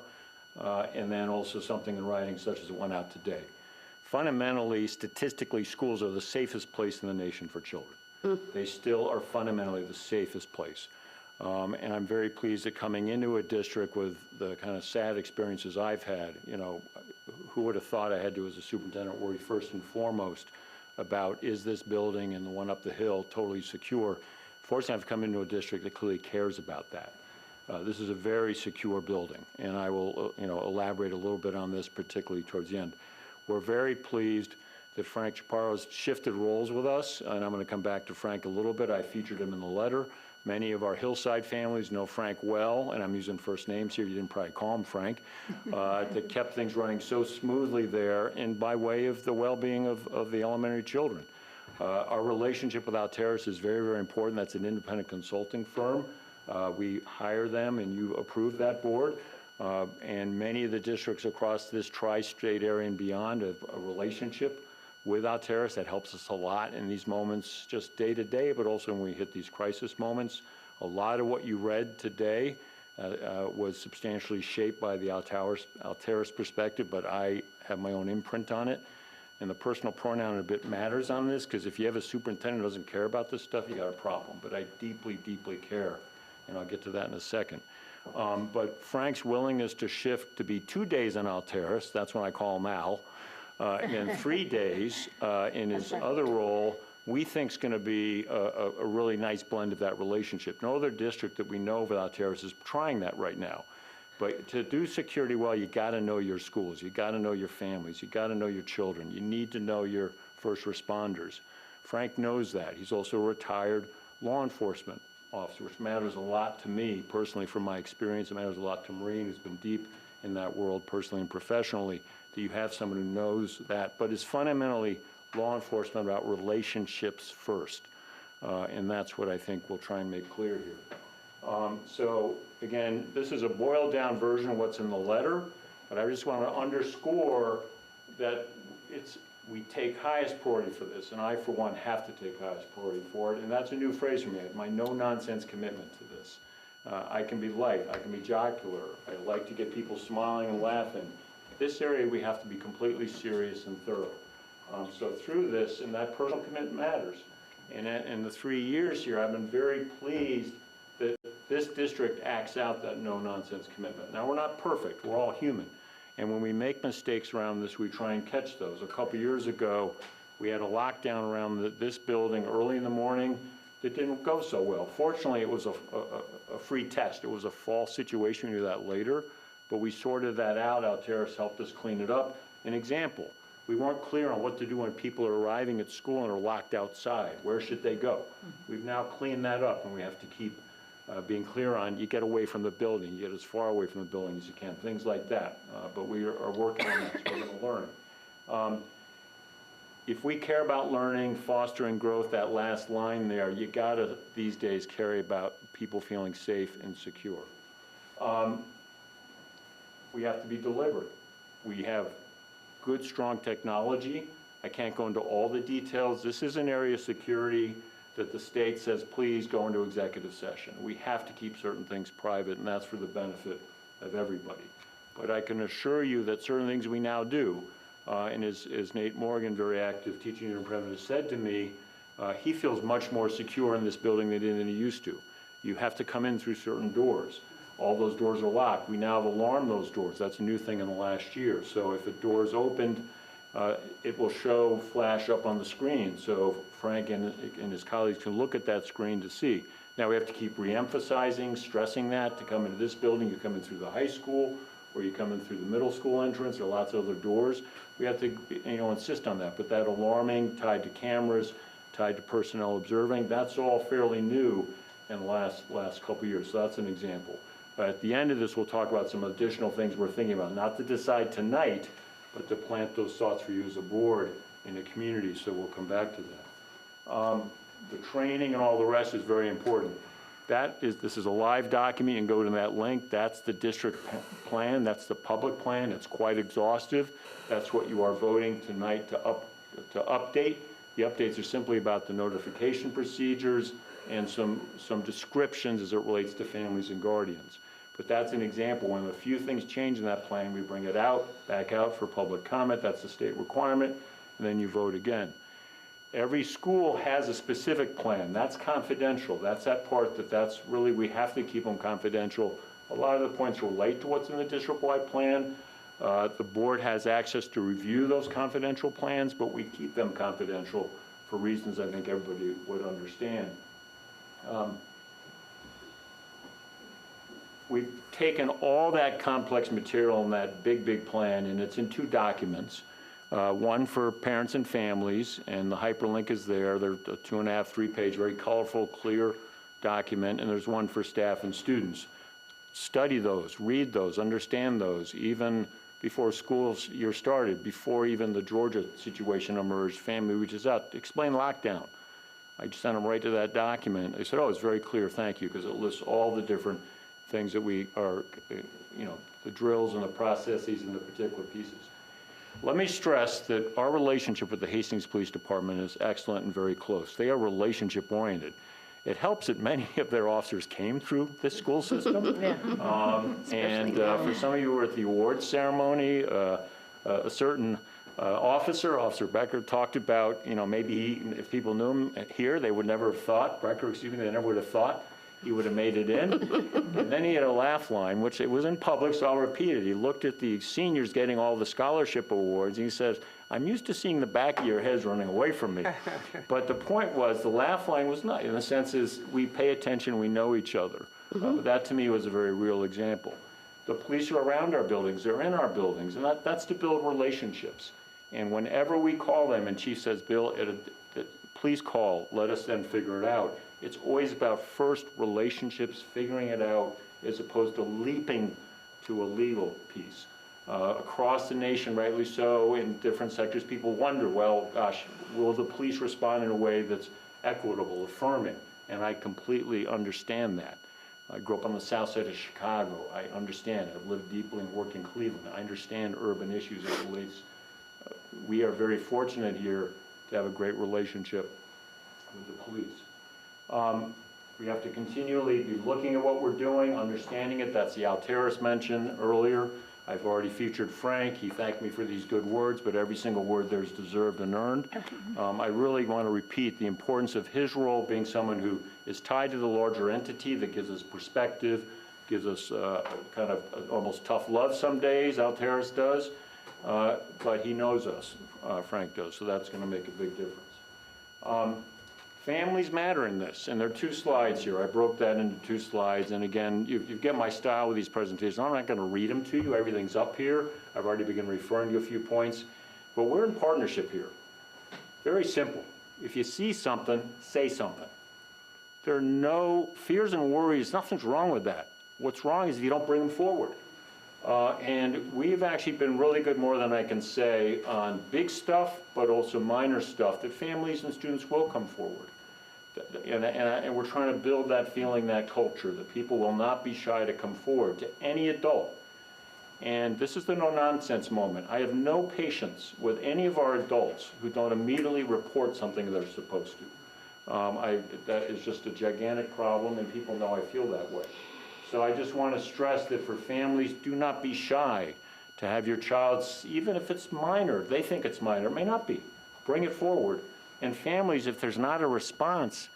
S2: and then also something in writing such as it went out today. Fundamentally, statistically, schools are the safest place in the nation for children. They still are fundamentally the safest place. And I'm very pleased that coming into a district with the kind of sad experiences I've had, you know, who would have thought I had to, as a superintendent, worry first and foremost about, is this building and the one up the hill totally secure? Fortunately, I've come into a district that clearly cares about that. This is a very secure building, and I will, you know, elaborate a little bit on this, particularly towards the end. We're very pleased that Frank Chaparro's shifted roles with us, and I'm going to come back to Frank a little bit. I featured him in the letter. Many of our Hillside families know Frank well, and I'm using first names here. You didn't probably call him Frank. That kept things running so smoothly there, and by way of the well-being of the elementary children. Our relationship with Alteris is very, very important. That's an independent consulting firm. We hire them, and you approve that board. And many of the districts across this tri-state area and beyond have a relationship with Alteris that helps us a lot in these moments, just day to day, but also when we hit these crisis moments. A lot of what you read today was substantially shaped by the Alteris perspective, but I have my own imprint on it. And the personal pronoun a bit matters on this, because if you have a superintendent who doesn't care about this stuff, you got a problem. But I deeply, deeply care, and I'll get to that in a second. But Frank's willingness to shift to be 2 days on Alteris, that's when I call him Al, and 3 days in his other role, we think is going to be a really nice blend of that relationship. No other district that we know of with Alteris is trying that right now. But to do security well, you got to know your schools, you got to know your families, you got to know your children, you need to know your first responders. Frank knows that. He's also a retired law enforcement officer, which matters a lot to me personally from my experience. It matters a lot to Maureen, who's been deep in that world personally and professionally, that you have someone who knows that, but is fundamentally law enforcement about relationships first. And that's what I think we'll try and make clear here. So again, this is a boiled down version of what's in the letter, but I just want to underscore that we take highest priority for this, and I, for one, have to take highest priority for it, and that's a new phrase for me, my no-nonsense commitment to this. I can be light, I can be jocular, I like to get people smiling and laughing. This area, we have to be completely serious and thorough. So through this, and that personal commitment matters. And in the 3 years here, I've been very pleased that this district acts out that no-nonsense commitment. Now, we're not perfect, we're all human. And when we make mistakes around this, we try and catch those. A couple years ago, we had a lockdown around this building early in the morning that didn't go so well. Fortunately, it was a free test. It was a false situation. We knew that later, but we sorted that out. Alteris helped us clean it up. An example, we weren't clear on what to do when people are arriving at school and are locked outside. Where should they go? We've now cleaned that up, and we have to keep being clear on, you get away from the building, you get as far away from the building as you can, things like that. But we are working on that, so we're going to learn. If we care about learning, fostering growth, that last line there, you got to, these days, care about people feeling safe and secure. We have to be deliberate. We have good, strong technology. I can't go into all the details. This is an area of security that the state says, please go into executive session. We have to keep certain things private, and that's for the benefit of everybody. But I can assure you that certain things we now do, and as Nate Morgan, very active teaching unit president, has said to me, he feels much more secure in this building than he used to. You have to come in through certain doors. All those doors are locked. We now have alarmed those doors. That's a new thing in the last year. So if a door is opened, it will flash up on the screen, so Frank and his colleagues can look at that screen to see. Now we have to keep re-emphasizing, stressing that to come into this building. You come in through the high school, or you come in through the middle school entrance. There are lots of other doors. We have to, insist on that. But that alarming, tied to cameras, tied to personnel observing, that's all fairly new in the last couple of years. So that's an example. But at the end of this, we'll talk about some additional things we're thinking about, not to decide tonight, but to plant those thoughts for you as a board in the community, so we'll come back to that. The training and all the rest is very important. This is a live document. You can go to that link. That's the district plan. That's the public plan. It's quite exhaustive. That's what you are voting tonight to to update. The updates are simply about the notification procedures and some descriptions as it relates to families and guardians. But that's an example. When a few things change in that plan, we bring it back out for public comment. That's a state requirement, and then you vote again. Every school has a specific plan. That's confidential. That's that part that's really, we have to keep them confidential. A lot of the points relate to what's in the district-wide plan. The board has access to review those confidential plans, but we keep them confidential for reasons I think everybody would understand. We've taken all that complex material in that big plan, and it's in 2 documents. One for parents and families, and the hyperlink is there. They're a 2.5, 3-page, very colorful, clear document, and there's one for staff and students. Study those, read those, understand those, even before school's year started, before even the Georgia situation emerged, family reaches out, explain lockdown. I just sent them right to that document. They said, oh, it's very clear, thank you, because it lists all the different things that we are, the drills and the processes and the particular pieces. Let me stress that our relationship with the Hastings Police Department is excellent and very close. They are relationship oriented. It helps that many of their officers came through this school system. For some of you who were at the awards ceremony, a certain Officer Becker talked about, maybe if people knew him here, they would never have thought, they never would have thought he would have made it in. And then he had a laugh line, which it was in public, so I'll repeat it. He looked at the seniors getting all the scholarship awards, and he says, I'm used to seeing the back of your heads running away from me. But the point was, the laugh line was not, in the sense is, we pay attention, we know each other. That to me was a very real example. The police are around our buildings, they're in our buildings, and that's to build relationships. And whenever we call them, and Chief says, Bill, please call, let us then figure it out. It's always about first relationships, figuring it out, as opposed to leaping to a legal piece. Across the nation, rightly so, in different sectors, people wonder, well, gosh, will the police respond in a way that's equitable, affirming? And I completely understand that. I grew up on the south side of Chicago. I understand. I've lived deeply and worked in Cleveland. I understand urban issues as it relates. We are very fortunate here to have a great relationship with the police. We have to continually be looking at what we're doing, understanding it. That's the Alteris mentioned earlier. I've already featured Frank. He thanked me for these good words, but every single word there's deserved and earned. I really want to repeat the importance of his role being someone who is tied to the larger entity that gives us perspective, gives us kind of almost tough love some days, Alteris does, but he knows us, Frank does, so that's going to make a big difference. Families matter in this, and there are 2 slides here. I broke that into 2 slides, and again, you get my style with these presentations. I'm not going to read them to you. Everything's up here. I've already begun referring to a few points, but we're in partnership here. Very simple. If you see something, say something. There are no fears and worries. Nothing's wrong with that. What's wrong is if you don't bring them forward. And we've actually been really good, more than I can say, on big stuff, but also minor stuff that families and students will come forward. And we're trying to build that feeling, that culture, that people will not be shy to come forward to any adult. And this is the no-nonsense moment. I have no patience with any of our adults who don't immediately report something they're supposed to. That is just a gigantic problem, and people know I feel that way. So I just want to stress that for families, do not be shy to have your child, even if it's minor, they think it's minor, it may not be, bring it forward. And families, if there's not a response,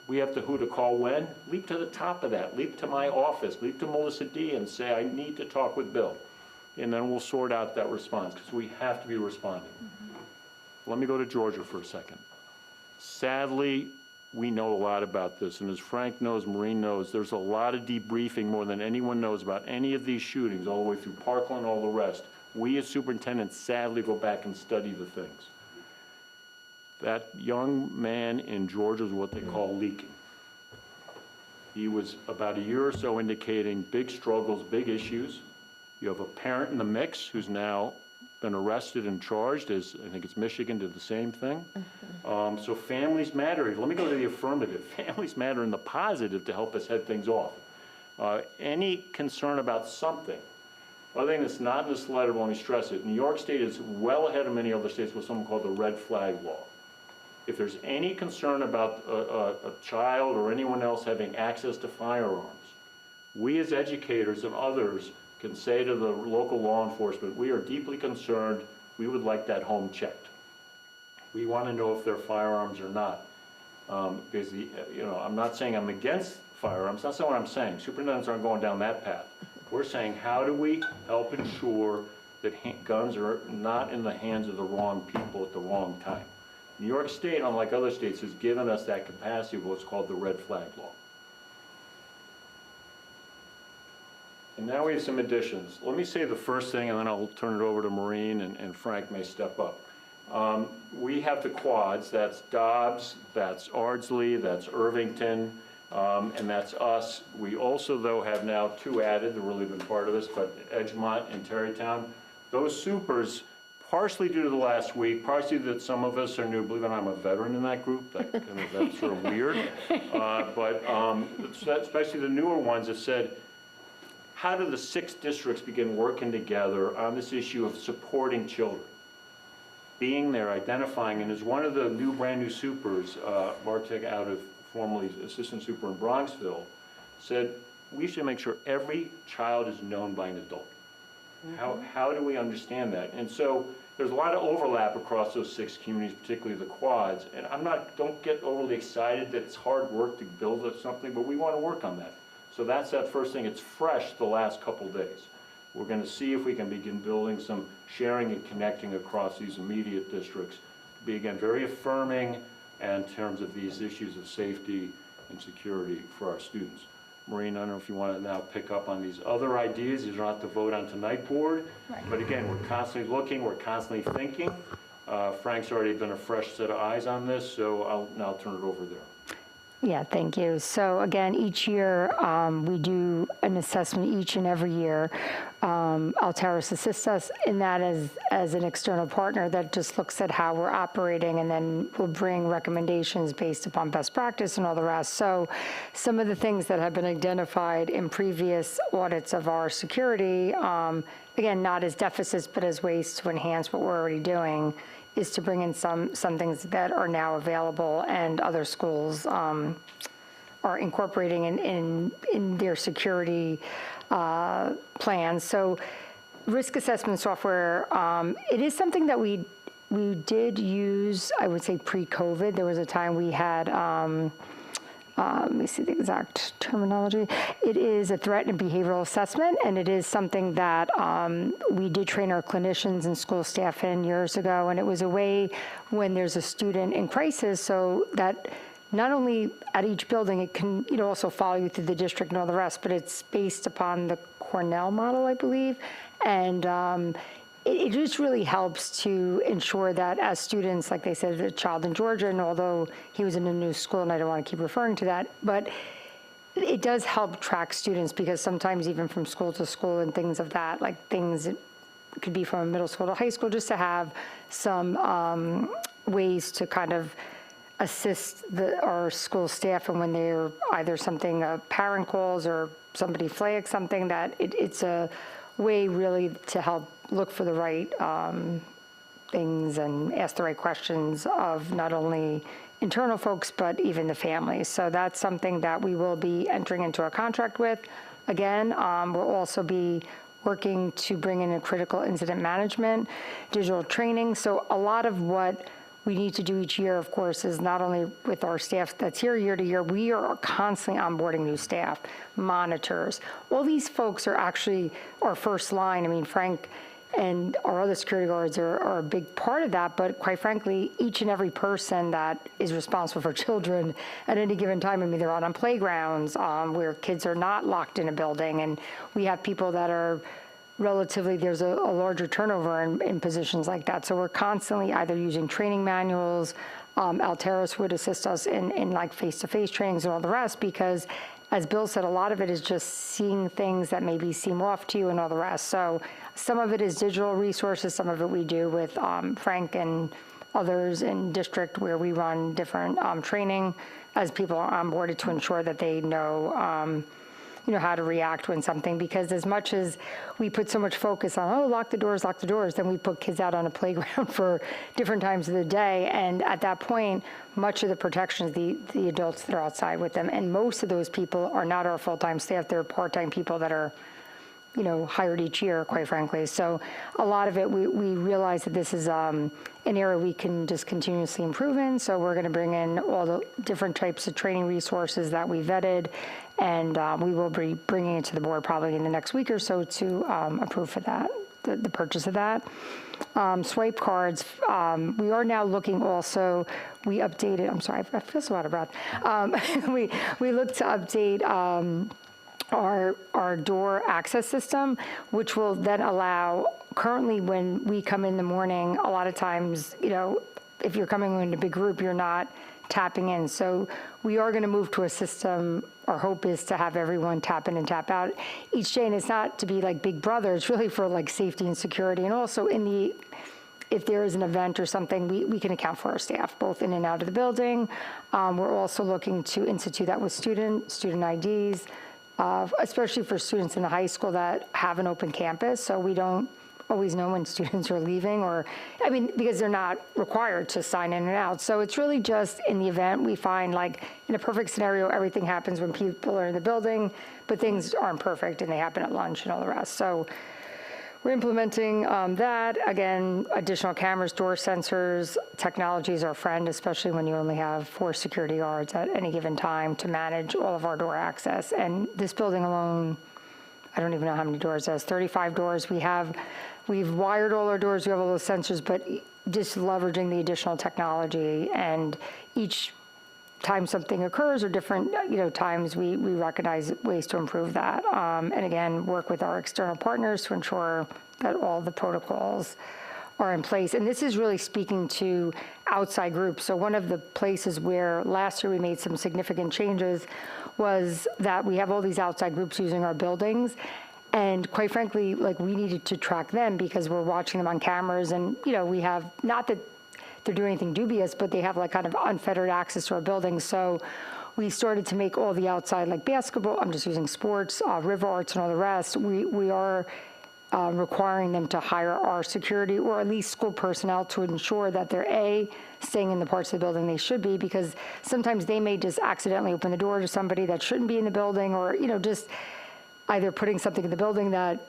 S2: we have who to call when, leap to the top of that, leap to my office, leap to Melissa D and say, I need to talk with Bill. And then we'll sort out that response, because we have to be responding. Let me go to Georgia for a second. Sadly, we know a lot about this, and as Frank knows, Maureen knows, there's a lot of debriefing more than anyone knows about any of these shootings, all the way through Parkland, all the rest. We as superintendents sadly go back and study the things. That young man in Georgia is what they call leaking. He was about a year or so indicating big struggles, big issues. You have a parent in the mix who's now been arrested and charged, as I think it's Michigan did the same thing. So families matter. Let me go to the affirmative. Families matter in the positive to help us head things off. Any concern about something, One thing that's not in this letter, but let me stress it, New York State is well ahead of many other states with something called the red flag law. If there's any concern about a child or anyone else having access to firearms, we as educators and others can say to the local law enforcement, we are deeply concerned, we would like that home checked. We want to know if they're firearms or not. Because I'm not saying I'm against firearms, that's not what I'm saying. Superintendents aren't going down that path. We're saying, how do we help ensure that guns are not in the hands of the wrong people at the wrong time? New York State, unlike other states, has given us that capacity of what's called the red flag law. And now we have some additions. Let me say the first thing, and then I'll turn it over to Maureen, and Frank may step up. We have the quads, that's Dobbs, that's Ardsley, that's Irvington, and that's us. We also, though, have now 2 added, they've really been part of this, but Edgemont and Tarrytown. Those supers, partially due to the last week, partially that some of us are new, believe it or not, I'm a veteran in that group, that's sort of weird. But especially the newer ones have said, how do the 6 districts begin working together on this issue of supporting children? Being there, identifying, and as one of the brand new supers, Bartek out of formerly assistant super in Bronxville, said, we should make sure every child is known by an adult. How do we understand that? And so there's a lot of overlap across those 6 communities, particularly the quads, and don't get overly excited that it's hard work to build something, but we want to work on that. So that's that first thing. It's fresh the last couple days. We're going to see if we can begin building some sharing and connecting across these immediate districts to be, again, very affirming in terms of these issues of safety and security for our students. Maureen, I don't know if you want to now pick up on these other ideas. These are not to vote on tonight, board. Right. But again, we're constantly looking, we're constantly thinking. Frank's already been a fresh set of eyes on this, so I'll now turn it over there.
S8: Yeah, thank you. So again, each year we do an assessment each and every year. Alteris assists us in that as an external partner that just looks at how we're operating, and then we'll bring recommendations based upon best practice and all the rest. So some of the things that have been identified in previous audits of our security, again, not as deficits, but as ways to enhance what we're already doing, is to bring in some things that are now available and other schools are incorporating in their security plans. So risk assessment software, it is something that we did use, I would say pre-COVID. There was a time we had, let me see the exact terminology. It is a threat and behavioral assessment, and it is something that we did train our clinicians and school staff in years ago, and it was a way when there's a student in crisis, so that not only at each building, it can also follow you through the district and all the rest, but it's based upon the Cornell model, I believe, and it just really helps to ensure that as students, like they said, a child in Georgia, and although he was in a new school, and I don't want to keep referring to that, but it does help track students, because sometimes even from school to school and things of that, like things it could be from middle school to high school, just to have some ways to kind of assist our school staff, and when they're either something a parent calls or somebody flags something, that it's a way really to help look for the right things and ask the right questions of not only internal folks, but even the families. So that's something that we will be entering into a contract with. Again, we'll also be working to bring in a critical incident management, digital training. So a lot of what we need to do each year, of course, is not only with our staff that's here year to year, we are constantly onboarding new staff, monitors. All these folks are actually our first line. I mean, Frank and our other security guards are a big part of that, but quite frankly, each and every person that is responsible for children at any given time, I mean, they're out on playgrounds where kids are not locked in a building, and we have people that are relatively, there's a larger turnover in positions like that. So we're constantly either using training manuals, Alteris would assist us in like face-to-face trainings and all the rest, because as Bill said, a lot of it is just seeing things that maybe seem off to you and all the rest. So some of it is digital resources, some of it we do with Frank and others in district where we run different training as people are onboarded to ensure that they know how to react when something, because as much as we put so much focus on, oh, lock the doors, then we put kids out on a playground for different times of the day. And at that point, much of the protection is the adults that are outside with them. And most of those people are not our full-time staff. They're part-time people that are hired each year, quite frankly. So a lot of it, we realize that this is an area we can just continuously improve in. So we're going to bring in all the different types of training resources that we vetted, and we will be bringing it to the board probably in the next week or so to approve for that, the purchase of that. Swipe cards, we are now looking also, we updated, I'm sorry, I feel so out of breath. We looked to update our door access system, which will then allow, currently when we come in the morning, a lot of times, if you're coming in a big group, you're not tapping in. So we are going to move to a system. Our hope is to have everyone tap in and tap out each day. And it's not to be like Big Brother. It's really for like safety and security. And also if there is an event or something, we can account for our staff, both in and out of the building. We're also looking to institute that with student IDs. Especially for students in the high school that have an open campus, so we don't always know when students are leaving, because they're not required to sign in and out. So it's really just in the event we find, like in a perfect scenario, everything happens when people are in the building, but things aren't perfect and they happen at lunch and all the rest. So we're implementing that. Again, additional cameras, door sensors. Technology is our friend, especially when you only have 4 security guards at any given time to manage all of our door access. And this building alone, I don't even know how many doors it has, 35 doors. We've wired all our doors, we have all those sensors, but just leveraging the additional technology, and each time something occurs or different times, we recognize ways to improve that. And again, work with our external partners to ensure that all the protocols are in place. And this is really speaking to outside groups. So one of the places where last year we made some significant changes was that we have all these outside groups using our buildings. And quite frankly, we needed to track them because we're watching them on cameras, and we have, not that they're doing anything dubious, but they have kind of unfettered access to our buildings. So we started to make all the outside, like basketball, I'm just using sports, river arts and all the rest. We are requiring them to hire our security, or at least school personnel, to ensure that they're staying in the parts of the building they should be, because sometimes they may just accidentally open the door to somebody that shouldn't be in the building, or just either putting something in the building that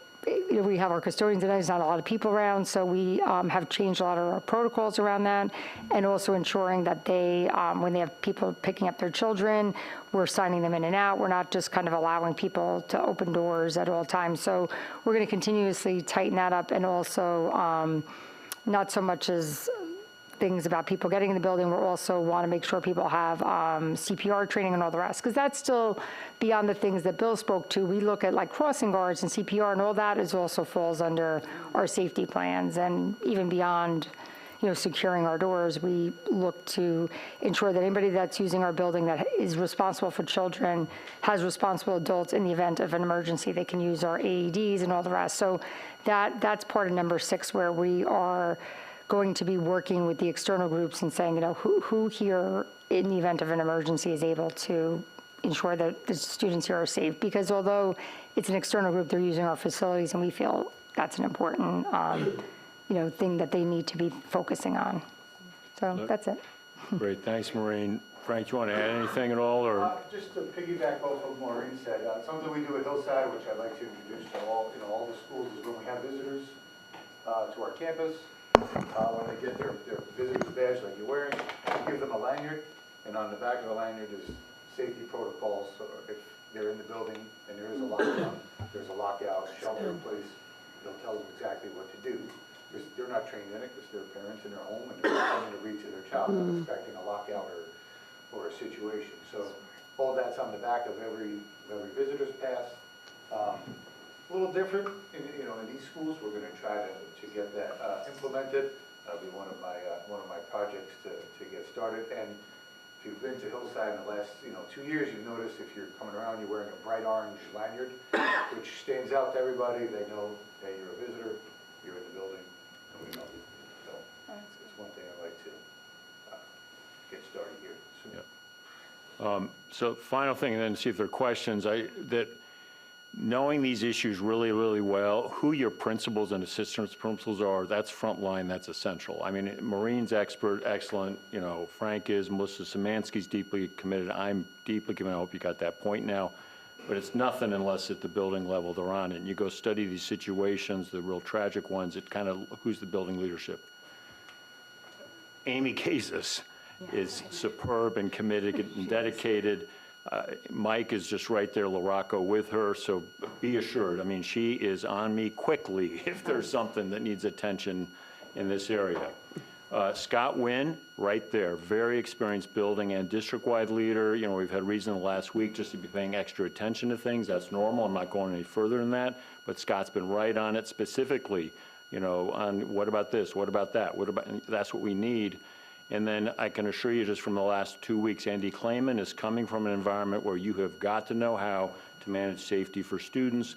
S8: we have our custodians tonight, there's not a lot of people around, so we have changed a lot of our protocols around that, and also ensuring that they, when they have people picking up their children, we're signing them in and out. We're not just kind of allowing people to open doors at all times. So we're going to continuously tighten that up, and also not so much as things about people getting in the building. We also want to make sure people have CPR training and all the rest, because that's still beyond the things that Bill spoke to. We look at crossing guards and CPR, and all that also falls under our safety plans. And even beyond, securing our doors, we look to ensure that anybody that's using our building that is responsible for children has responsible adults in the event of an emergency. They can use our AEDs and all the rest. So that's part of number 6, where we are going to be working with the external groups and saying, who here in the event of an emergency is able to ensure that the students here are safe. Because although it's an external group, they're using our facilities, and we feel that's an important thing that they need to be focusing on. So that's it.
S2: Great, thanks, Maureen. Frank, you want to add anything at all, or?
S14: Just to piggyback off of Maureen said, something we do at Hillside, which I'd like to introduce to all the schools, is when we have visitors to our campus, when they get their visitor's badge like you're wearing, we give them a lanyard, and on the back of the lanyard is safety protocols. So if they're in the building and there is a lockdown, there's a lockout, shelter in place, they'll tell them exactly what to do. They're not trained in it because they're parents in their home, and they're trying to read to their child, not expecting a lockout or a situation. So all that's on the back of every visitor's pass. A little different in these schools. We're going to try to get that implemented. That'll be one of my projects to get started. And if you've been to Hillside in the last 2 years, you've noticed if you're coming around, you're wearing a bright orange lanyard, which stands out to everybody. They know, hey, you're a visitor, you're in the building, and we know you. So it's one thing I'd like to get started here soon.
S2: Yeah. So final thing, and then see if there are questions. knowing these issues really, really well, who your principals and assistant principals are, that's frontline, that's essential. I mean, Maureen's expert, excellent, you know, Frank is, Melissa Szymanski's deeply committed, I'm deeply committed, I hope you got that point now. But it's nothing unless at the building level they're on it. And you go study these situations, the real tragic ones, it kind of, who's the building leadership? Amy Kazis is superb and committed and dedicated. Mike is just right there, LaRocco, with her, so be assured. I mean, she is on me quickly if there's something that needs attention in this area. Scott Wynn, right there, very experienced building and district-wide leader. You know, we've had reason the last week just to be paying extra attention to things. That's normal. I'm not going any further than that. But Scott's been right on it specifically, you know, on what about this, what about that, what about, that's what we need. And then I can assure you just from the last 2 weeks, Andy Clayman is coming from an environment where you have got to know how to manage safety for students.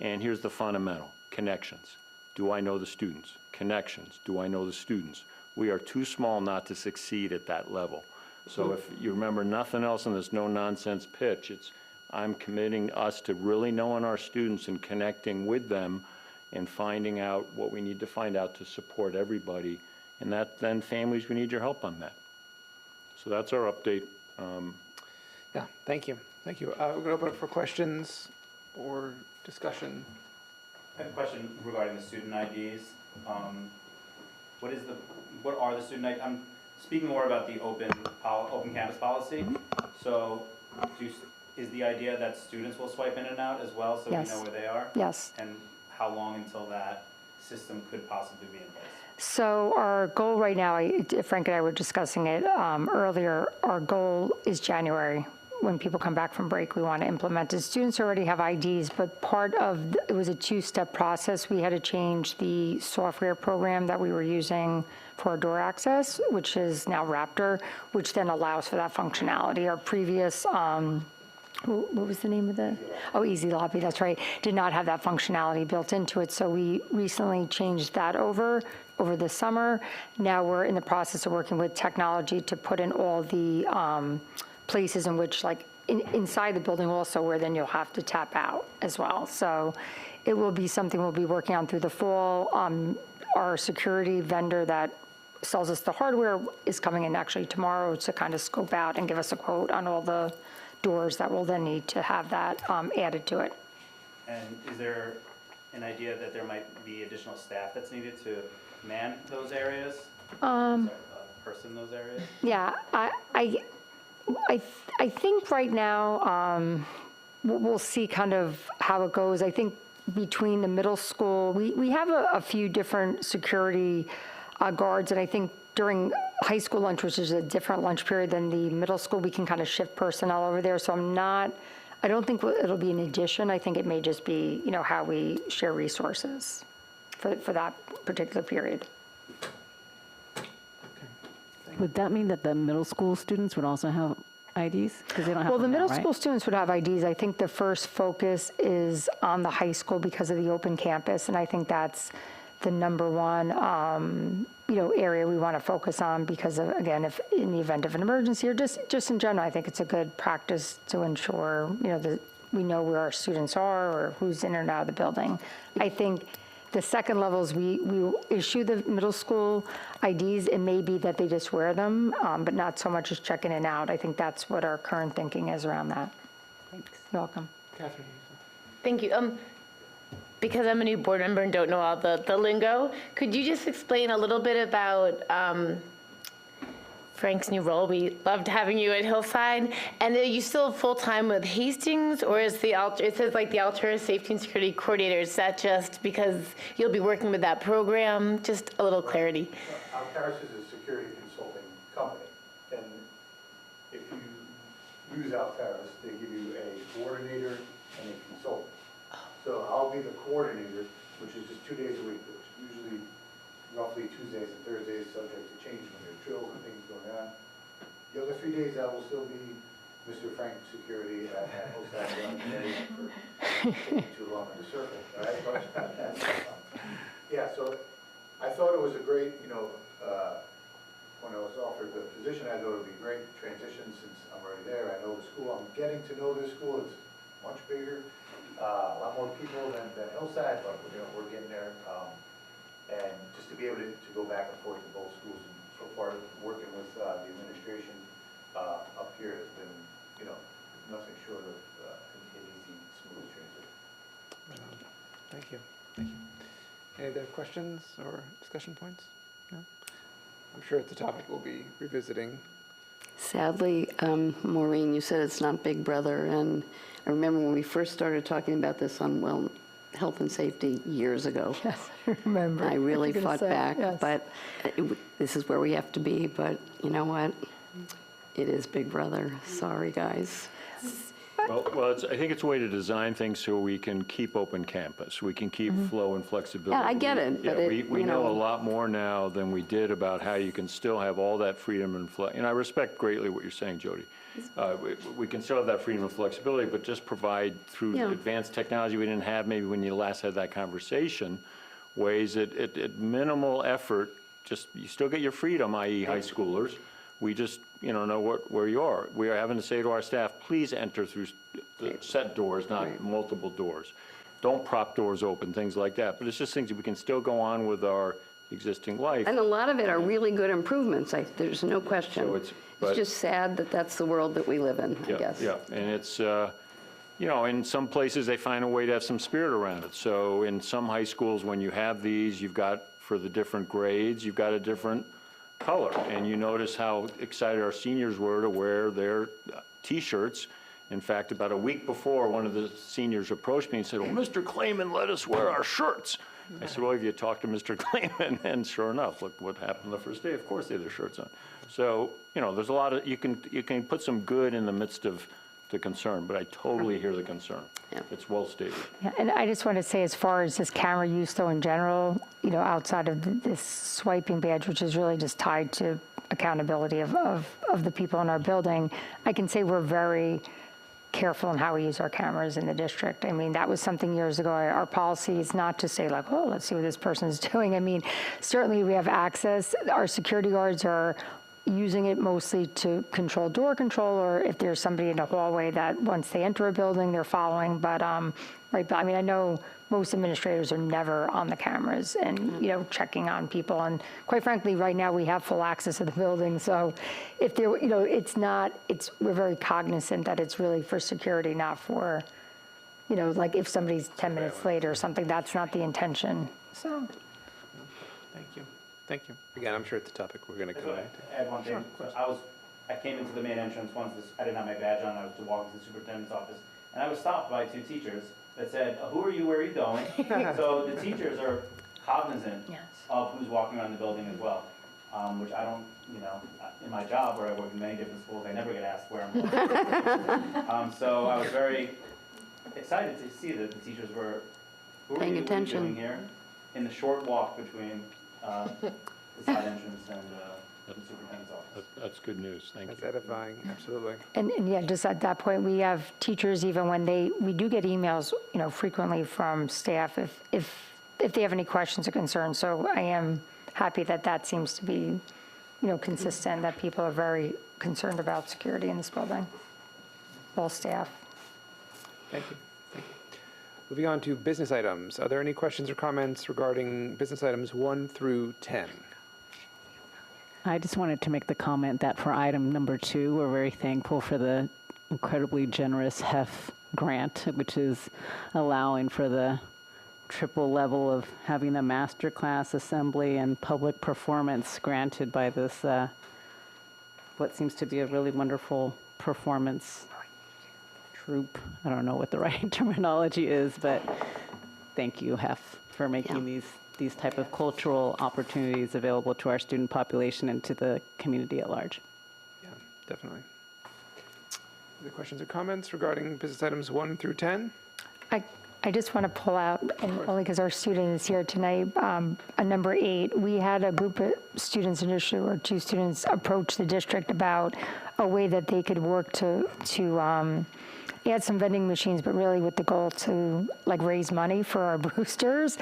S2: And here's the fundamental, connections. Do I know the students? Connections. Do I know the students? We are too small not to succeed at that level. So if you remember nothing else in this no-nonsense pitch, it's I'm committing us to really knowing our students and connecting with them and finding out what we need to find out to support everybody. And that, then families, we need your help on that. So that's our update.
S1: Yeah, thank you. Thank you. We're going to open up for questions or discussion.
S15: I have a question regarding the student IDs. What are the student IDs? I'm speaking more about the open campus policy. So is the idea that students will swipe in and out as well so
S8: Yes.
S15: we know where they are?
S8: Yes.
S15: And how long until that system could possibly be in place?
S8: So our goal right now, Frank and I were discussing it earlier, our goal is January. When people come back from break, we want to implement it. Students already have IDs, but part of, it was a two-step process. We had to change the software program that we were using for our door access, which is now Raptor, which then allows for that functionality. Our previous, what was the name of the? Oh, Easy Lobby, that's right. Did not have that functionality built into it. So we recently changed that over the summer. Now we're in the process of working with technology to put in all the places in which, like inside the building also, where then you'll have to tap out as well. So it will be something we'll be working on through the fall. Our security vendor that sells us the hardware is coming in actually tomorrow to kind of scope out and give us a quote on all the doors that will then need to have that added to it.
S15: And is there an idea that there might be additional staff that's needed to man those areas? Person those areas?
S8: Yeah, I think right now we'll see kind of how it goes. I think between the middle school, we have a few different security guards, and I think during high school lunch, which is a different lunch period than the middle school, we can kind of shift personnel over there. So I don't think it'll be an addition. I think it may just be, you know, how we share resources for that particular period.
S5: Would that mean that the middle school students would also have IDs? Because they don't have
S8: Well, the
S5: them now,
S8: middle
S5: right?
S8: school students would have IDs. I think the first focus is on the high school because of the open campus, and I think that's the number one, you know, area we want to focus on because of, again, if in the event of an emergency or just in general, I think it's a good practice to ensure, you know, that we know where our students are or who's in and out of the building. I think the second levels, we issue the middle school IDs. It may be that they just wear them, but not so much as checking in and out. I think that's what our current thinking is around that.
S5: Thanks.
S8: You're welcome.
S1: Catherine.
S7: Thank you. Because I'm a new board member and don't know all the lingo, could you just explain a little bit about Frank's new role? We loved having you at Hillside. And are you still full-time with Hastings, or is it says like the Alternative Safety and Security Coordinator, is that just because you'll be working with that program? Just a little clarity.
S14: Altaris is a security consulting company, and if you use Altaris, they give you a coordinator and a consultant. So I'll be the coordinator, which is just 2 days a week, which is usually roughly Tuesdays and Thursdays, subject to change when there's drills and things going on. The other 3 days, I will still be Mr. Frank Security at Hillside for taking too long on the circle, all right? But, yeah, so I thought it was a great, you know, when I was offered the position, I thought it would be a great transition since I'm already there. I know the school, I'm getting to know this school. It's much bigger, a lot more people than Hillside, but we're getting there. And just to be able to go back and forth to both schools, and so far working with the administration up here has been, nothing short of an easy, smooth transition.
S1: Thank you. Thank you. Any other questions or discussion points? No? I'm sure it's a topic we'll be revisiting.
S10: Sadly, Maureen, you said it's not Big Brother, and I remember when we first started talking about this on, health and safety years ago.
S8: Yes, I remember.
S10: I really
S8: was gonna
S10: fought
S8: say,
S10: back,
S8: yes.
S10: but this is where we have to be, but you know what? It is Big Brother. Sorry, guys.
S2: Well, I think it's a way to design things so we can keep open campus. We can keep flow and flexibility.
S10: Yeah, I get it, but
S2: we know a lot more now than we did about how you can still have all that freedom and and I respect greatly what you're saying, Jody. We can still have that freedom and flexibility, but just provide through advanced technology we didn't have maybe when you last had that conversation, ways that at minimal effort, just you still get your freedom, i.e. high schoolers. We just, know where you are. We are having to say to our staff, please enter through the set doors, not multiple doors. Don't prop doors open, things like that. But it's just things that we can still go on with our existing life.
S10: And a lot of it are really good improvements. There's no question.
S2: So
S10: it's just sad that that's the world that we live in, I guess.
S2: Yeah, and it's, in some places they find a way to have some spirit around it. So in some high schools, when you have these, you've got, for the different grades, you've got a different color. And you notice how excited our seniors were to wear their T-shirts. In fact, about a week before, one of the seniors approached me and said, well, Mr. Clayman let us wear our shirts. I said, well, have you talked to Mr. Clayman? And sure enough, look what happened the first day. Of course they had their shirts on. So, there's a lot of, you can put some good in the midst of the concern, but I totally hear the concern. Yeah. It's well stated.
S8: Yeah, and I just want to say, as far as this camera use, though, in general, outside of this swiping badge, which is really just tied to accountability of the people in our building, I can say we're very careful in how we use our cameras in the district. I mean, that was something years ago. Our policy is not to say like, oh, let's see what this person is doing. I mean, certainly we have access. Our security guards are using it mostly to control door control, or if there's somebody in the hallway that once they enter a building, they're following. But but I mean, I know most administrators are never on the cameras and checking on people. And quite frankly, right now we have full access to the building. So if there, we're very cognizant that it's really for security, not for, like if somebody's 10 minutes late or something. That's not the intention. So.
S1: Thank you. Thank you. Again, I'm sure it's a topic we're going to come back to.
S15: Add one thing. I came into the main entrance once. I didn't have my badge on. I was to walk into the superintendent's office, and I was stopped by two teachers that said, "Who are you? Where are you going?" So the teachers are cognizant of who's walking around the building as well, which I don't. In my job, where I work in many different schools, I never get asked where I'm going. So I was very excited to see that the teachers were
S10: paying attention
S15: doing here in the short walk between. The side entrance and the superintendent's office.
S2: That's good news. Thank you.
S1: That's edifying, absolutely.
S8: And yeah, just at that point, we have teachers, even when we do get emails, frequently from staff if they have any questions or concerns. So I am happy that seems to be, consistent, that people are very concerned about security in this building, all staff.
S1: Thank you. Moving on to business items. Are there any questions or comments regarding business items 1 through 10?
S5: I just wanted to make the comment that for item number 2, we're very thankful for the incredibly generous HEF grant, which is allowing for the triple level of having a masterclass assembly and public performance granted by this, what seems to be a really wonderful performance group. I don't know what the right terminology is, but thank you, HEF, for making these type of cultural opportunities available to our student population and to the community at large.
S1: Yeah, definitely. Other questions or comments regarding business items 1 through 10?
S8: I just want to pull out, and only because our student is here tonight, a number 8. We had a group of students initially, or 2 students, approach the district about a way that they could work to add some vending machines, but really with the goal to like raise money for our boosters.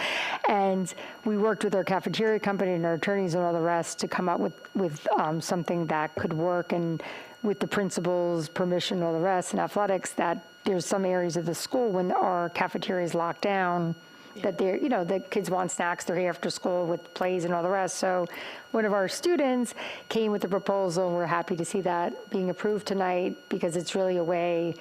S8: And we worked with our cafeteria company and our attorneys and all the rest to come up with something that could work, and with the principal's permission and all the rest, and athletics, that there's some areas of the school when our cafeteria is locked down, that they're, the kids want snacks, they're here after school with plays and all the rest. So one of our students came with a proposal, and we're happy to see that being approved tonight, because it's really a way,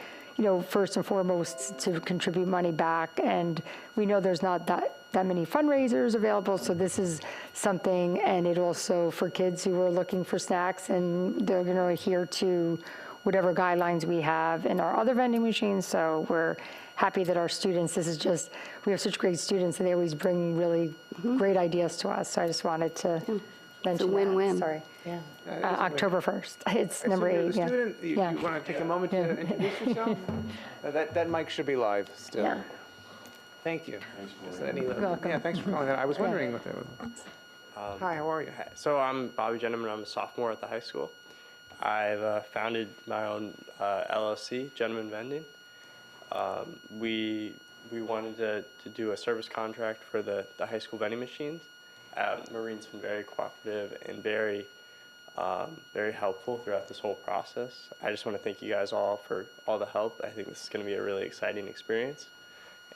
S8: first and foremost, to contribute money back. And we know there's not that many fundraisers available, so this is something, and it also for kids who are looking for snacks, and they're going to adhere to whatever guidelines we have in our other vending machines. So we're happy that our students, we have such great students, and they always bring really great ideas to us. So I just wanted to mention
S10: It's a win-win.
S8: that. Sorry.
S1: Yeah.
S8: October 1st. It's number 8.
S1: The student, you want to take a moment to introduce yourself? That mic should be live still.
S8: Yeah.
S1: Thank you.
S8: welcome.
S1: Yeah, thanks for calling that. I was wondering what that was. Hi, how are you?
S16: So I'm Bobby Gentleman. I'm a sophomore at the high school. I've founded my own LLC, Gentleman Vending. We wanted to do a service contract for the high school vending machines. Maureen's been very cooperative and very helpful throughout this whole process. I just want to thank you guys all for all the help. I think this is going to be a really exciting experience,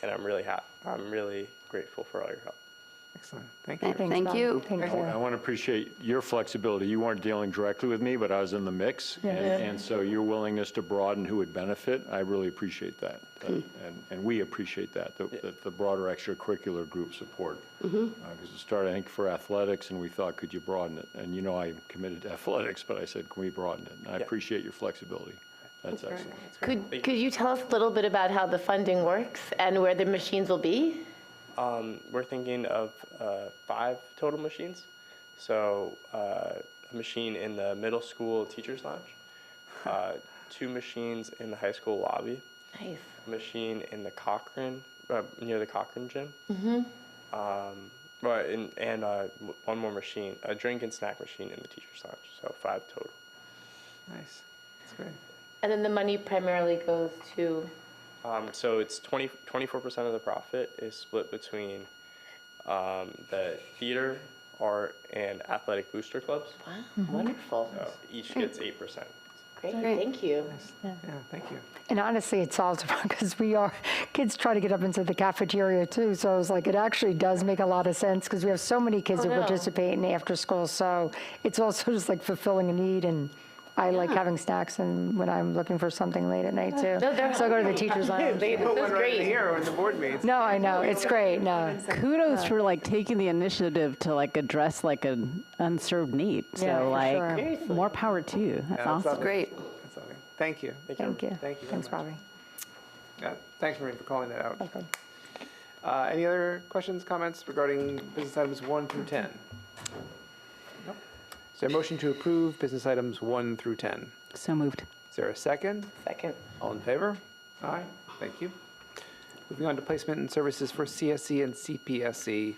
S16: and I'm really grateful for all your help.
S1: Excellent. Thank you.
S10: Thank you.
S2: I want to appreciate your flexibility. You weren't dealing directly with me, but I was in the mix. And so your willingness to broaden who would benefit, I really appreciate that. And we appreciate that the broader extracurricular group support. Because it started, I think, for athletics, and we thought, could you broaden it? And I'm committed to athletics, but I said, can we broaden it? And I appreciate your flexibility. That's excellent.
S7: Could you tell us a little bit about how the funding works and where the machines will be?
S16: We're thinking of 5 total machines. So a machine in the middle school teacher's lounge, 2 machines in the high school lobby,
S7: Nice.
S16: a machine in the Cochrane, near the Cochrane gym, and one more machine, a drink and snack machine in the teacher's lounge. So 5 total.
S1: Nice. That's great.
S7: And then the money primarily goes to?
S16: So it's 24% of the profit is split between the theater, art, and athletic booster clubs.
S7: Wow, wonderful.
S16: So each gets 8%.
S7: Great, thank you.
S1: Yeah, thank you.
S8: And honestly, it solves because kids try to get up into the cafeteria too. So I was like, it actually does make a lot of sense, because we have so many kids that participate in after school. So it's also just like fulfilling a need, and I like having snacks, and when I'm looking for something late at night too. So I go to the teacher's lounge.
S1: Put one right in here when the board meets.
S8: No, I know, it's great, no.
S5: Kudos for taking the initiative to address an unserved need.
S8: Yeah,
S5: So
S8: for sure.
S5: more power to you. That's awesome.
S10: Great.
S1: That's lovely. Thank you.
S8: Thank you.
S1: Thank you very
S8: Thanks,
S1: much.
S8: Bobby.
S1: Yeah, thanks, Maureen, for calling that out.
S8: Welcome.
S1: Any other questions, comments regarding business items 1 through 10? Nope. Is there a motion to approve business items 1 through 10?
S5: So moved.
S1: Is there a second?
S7: Second.
S1: All in favor? Aye. Thank you. Moving on to placement and services for CSE and CPSE.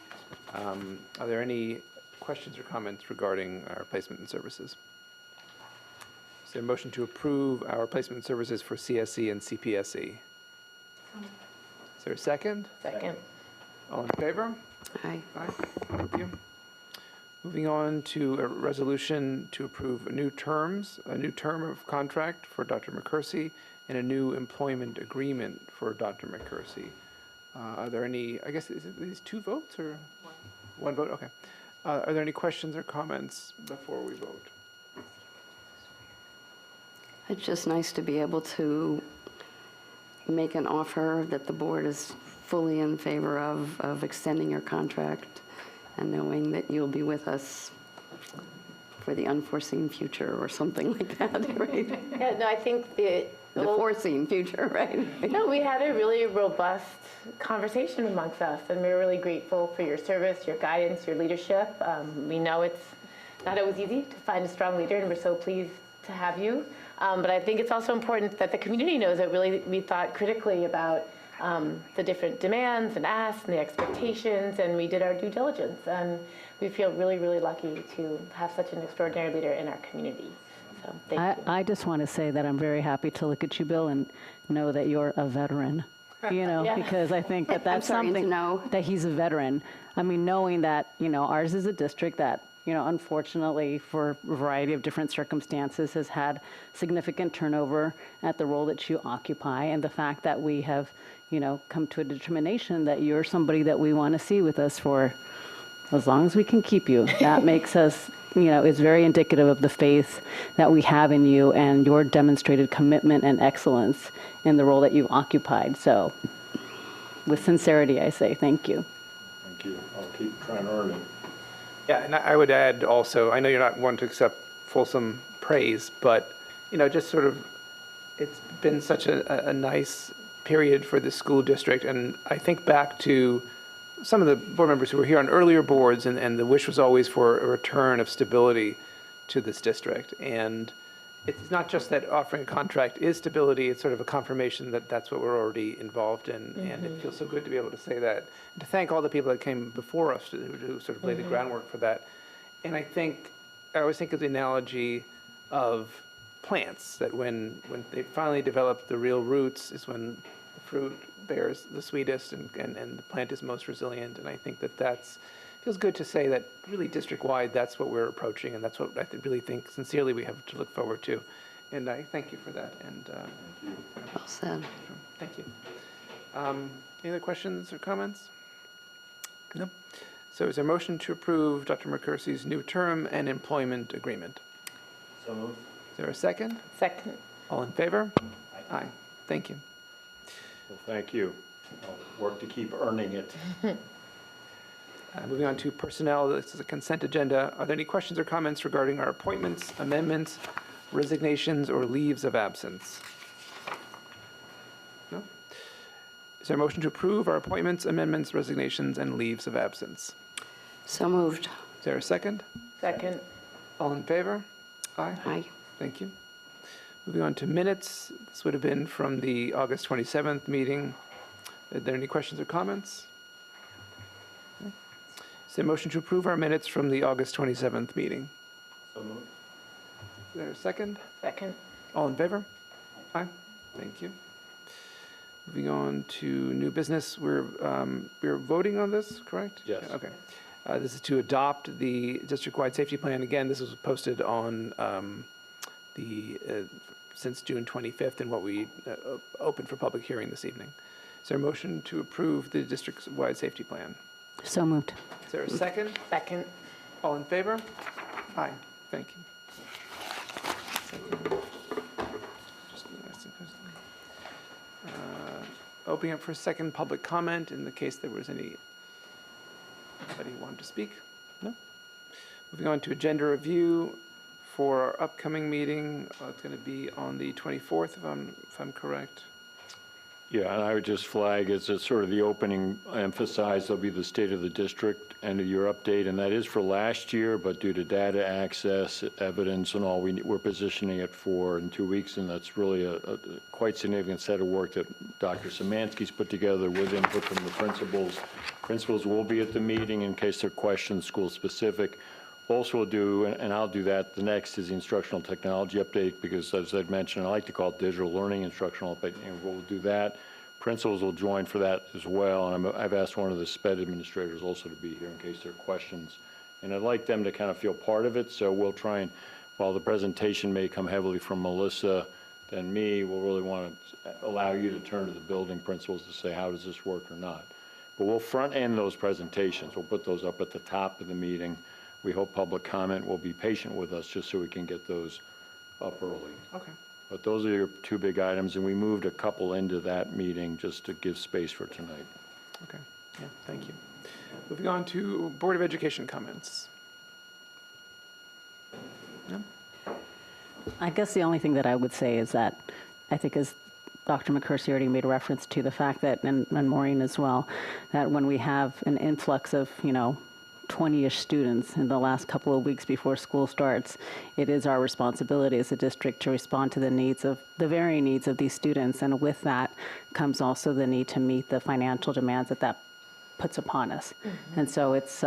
S1: Are there any questions or comments regarding our placement and services? Is there a motion to approve our placement and services for CSE and CPSE? Is there a second?
S7: Second.
S1: All in favor?
S10: Aye.
S1: Aye. Thank you. Moving on to a resolution to approve a new term of contract for Dr. McCursey and a new employment agreement for Dr. McCursey. Are there any, I guess, is it these 2 votes or? One vote, okay. Are there any questions or comments before we vote?
S10: It's just nice to be able to make an offer that the board is fully in favor of extending your contract, and knowing that you'll be with us for the unforeseen future or something like that, right?
S7: Yeah, no, I think the
S10: foreseen future, right?
S7: No, we had a really robust conversation amongst us, and we're really grateful for your service, your guidance, your leadership. We know it's not always easy to find a strong leader, and we're so pleased to have you. But I think it's also important that the community knows that really we thought critically about the different demands and asks and the expectations, and we did our due diligence. And we feel really, really lucky to have such an extraordinary leader in our community. So, thank you.
S5: I just want to say that I'm very happy to look at you, Bill, and know that you're a veteran.
S7: Yeah.
S5: Because I think that that's something that he's a veteran. I mean, knowing that, ours is a district that, unfortunately, for a variety of different circumstances, has had significant turnover at the role that you occupy, and the fact that we have, come to a determination that you're somebody that we want to see with us for as long as we can keep you. That makes us, it's very indicative of the faith that we have in you and your demonstrated commitment and excellence in the role that you've occupied. So with sincerity, I say thank you.
S2: Thank you. I'll keep trying to earn it.
S1: Yeah, and I would add also, I know you're not one to accept fulsome praise, but, just sort of, it's been such a nice period for the school district. And I think back to some of the board members who were here on earlier boards, and the wish was always for a return of stability to this district. And it's not just that offering a contract is stability, it's sort of a confirmation that that's what we're already involved in. And it feels so good to be able to say that. And to thank all the people that came before us who sort of laid the groundwork for that. And I always think of the analogy of plants, that when they finally develop the real roots is when the fruit bears the sweetest and the plant is most resilient. And I think that feels good to say that really district-wide, that's what we're approaching, and that's what I really think sincerely we have to look forward to. And I thank you for that. And
S10: Well said.
S1: Thank you. Any other questions or comments? No? So is there a motion to approve Dr. McCursey's new term and employment agreement?
S15: So moved.
S1: Is there a second?
S7: Second.
S1: All in favor? Aye. Thank you.
S2: Well, thank you. I'll work to keep earning it.
S1: Moving on to personnel, this is a consent agenda. Are there any questions or comments regarding our appointments, amendments, resignations, or leaves of absence? No? Is there a motion to approve our appointments, amendments, resignations, and leaves of absence?
S10: So moved.
S1: Is there a second?
S7: Second.
S1: All in favor? Aye.
S10: Aye.
S1: Thank you. Moving on to minutes. This would have been from the August 27th meeting. Are there any questions or comments? Is there a motion to approve our minutes from the August 27th meeting?
S15: So moved.
S1: Is there a second?
S7: Second.
S1: All in favor? Aye. Thank you. Moving on to new business. We're voting on this, correct?
S2: Yes.
S1: Okay. This is to adopt the district-wide safety plan. Again, this was posted on since June 25th and what we opened for public hearing this evening. Is there a motion to approve the district-wide safety plan?
S5: So moved.
S1: Is there a second?
S7: Second.
S1: All in favor? Aye. Thank you. Opening up for a second public comment in the case there was anybody who wanted to speak. No? Moving on to agenda review for our upcoming meeting. It's going to be on the 24th, if I'm correct.
S2: Yeah, and I would just flag as a sort of the opening emphasize there'll be the state of the district end of year update, and that is for last year, but due to data access, evidence, and all, we're positioning it for in 2 weeks, and that's really a quite significant set of work that Dr. Szymanski's put together with input from the principals. Principals will be at the meeting in case there are questions, school specific. Also we'll do, and I'll do that, the next is the instructional technology update, because as I'd mentioned, I like to call it digital learning instructional update, and we'll do that. Principals will join for that as well, and I've asked one of the SPED administrators also to be here in case there are questions. And I'd like them to kind of feel part of it, so we'll try and, while the presentation may come heavily from Melissa than me, we'll really want to allow you to turn to the building principals to say, how does this work or not? But we'll front end those presentations. We'll put those up at the top of the meeting. We hope public comment will be patient with us just so we can get those up early.
S1: Okay.
S2: But those are your two big items, and we moved a couple into that meeting just to give space for tonight.
S1: Okay. Yeah, thank you. Moving on to Board of Education comments. No?
S5: I guess the only thing that I would say is that I think as Dr. McCursey already made reference to the fact that, and Maureen as well, that when we have an influx of, 20-ish students in the last couple of weeks before school starts, it is our responsibility as a district to respond to the varying needs of these students. And with that comes also the need to meet the financial demands that puts upon us. Mm-hmm. And so it's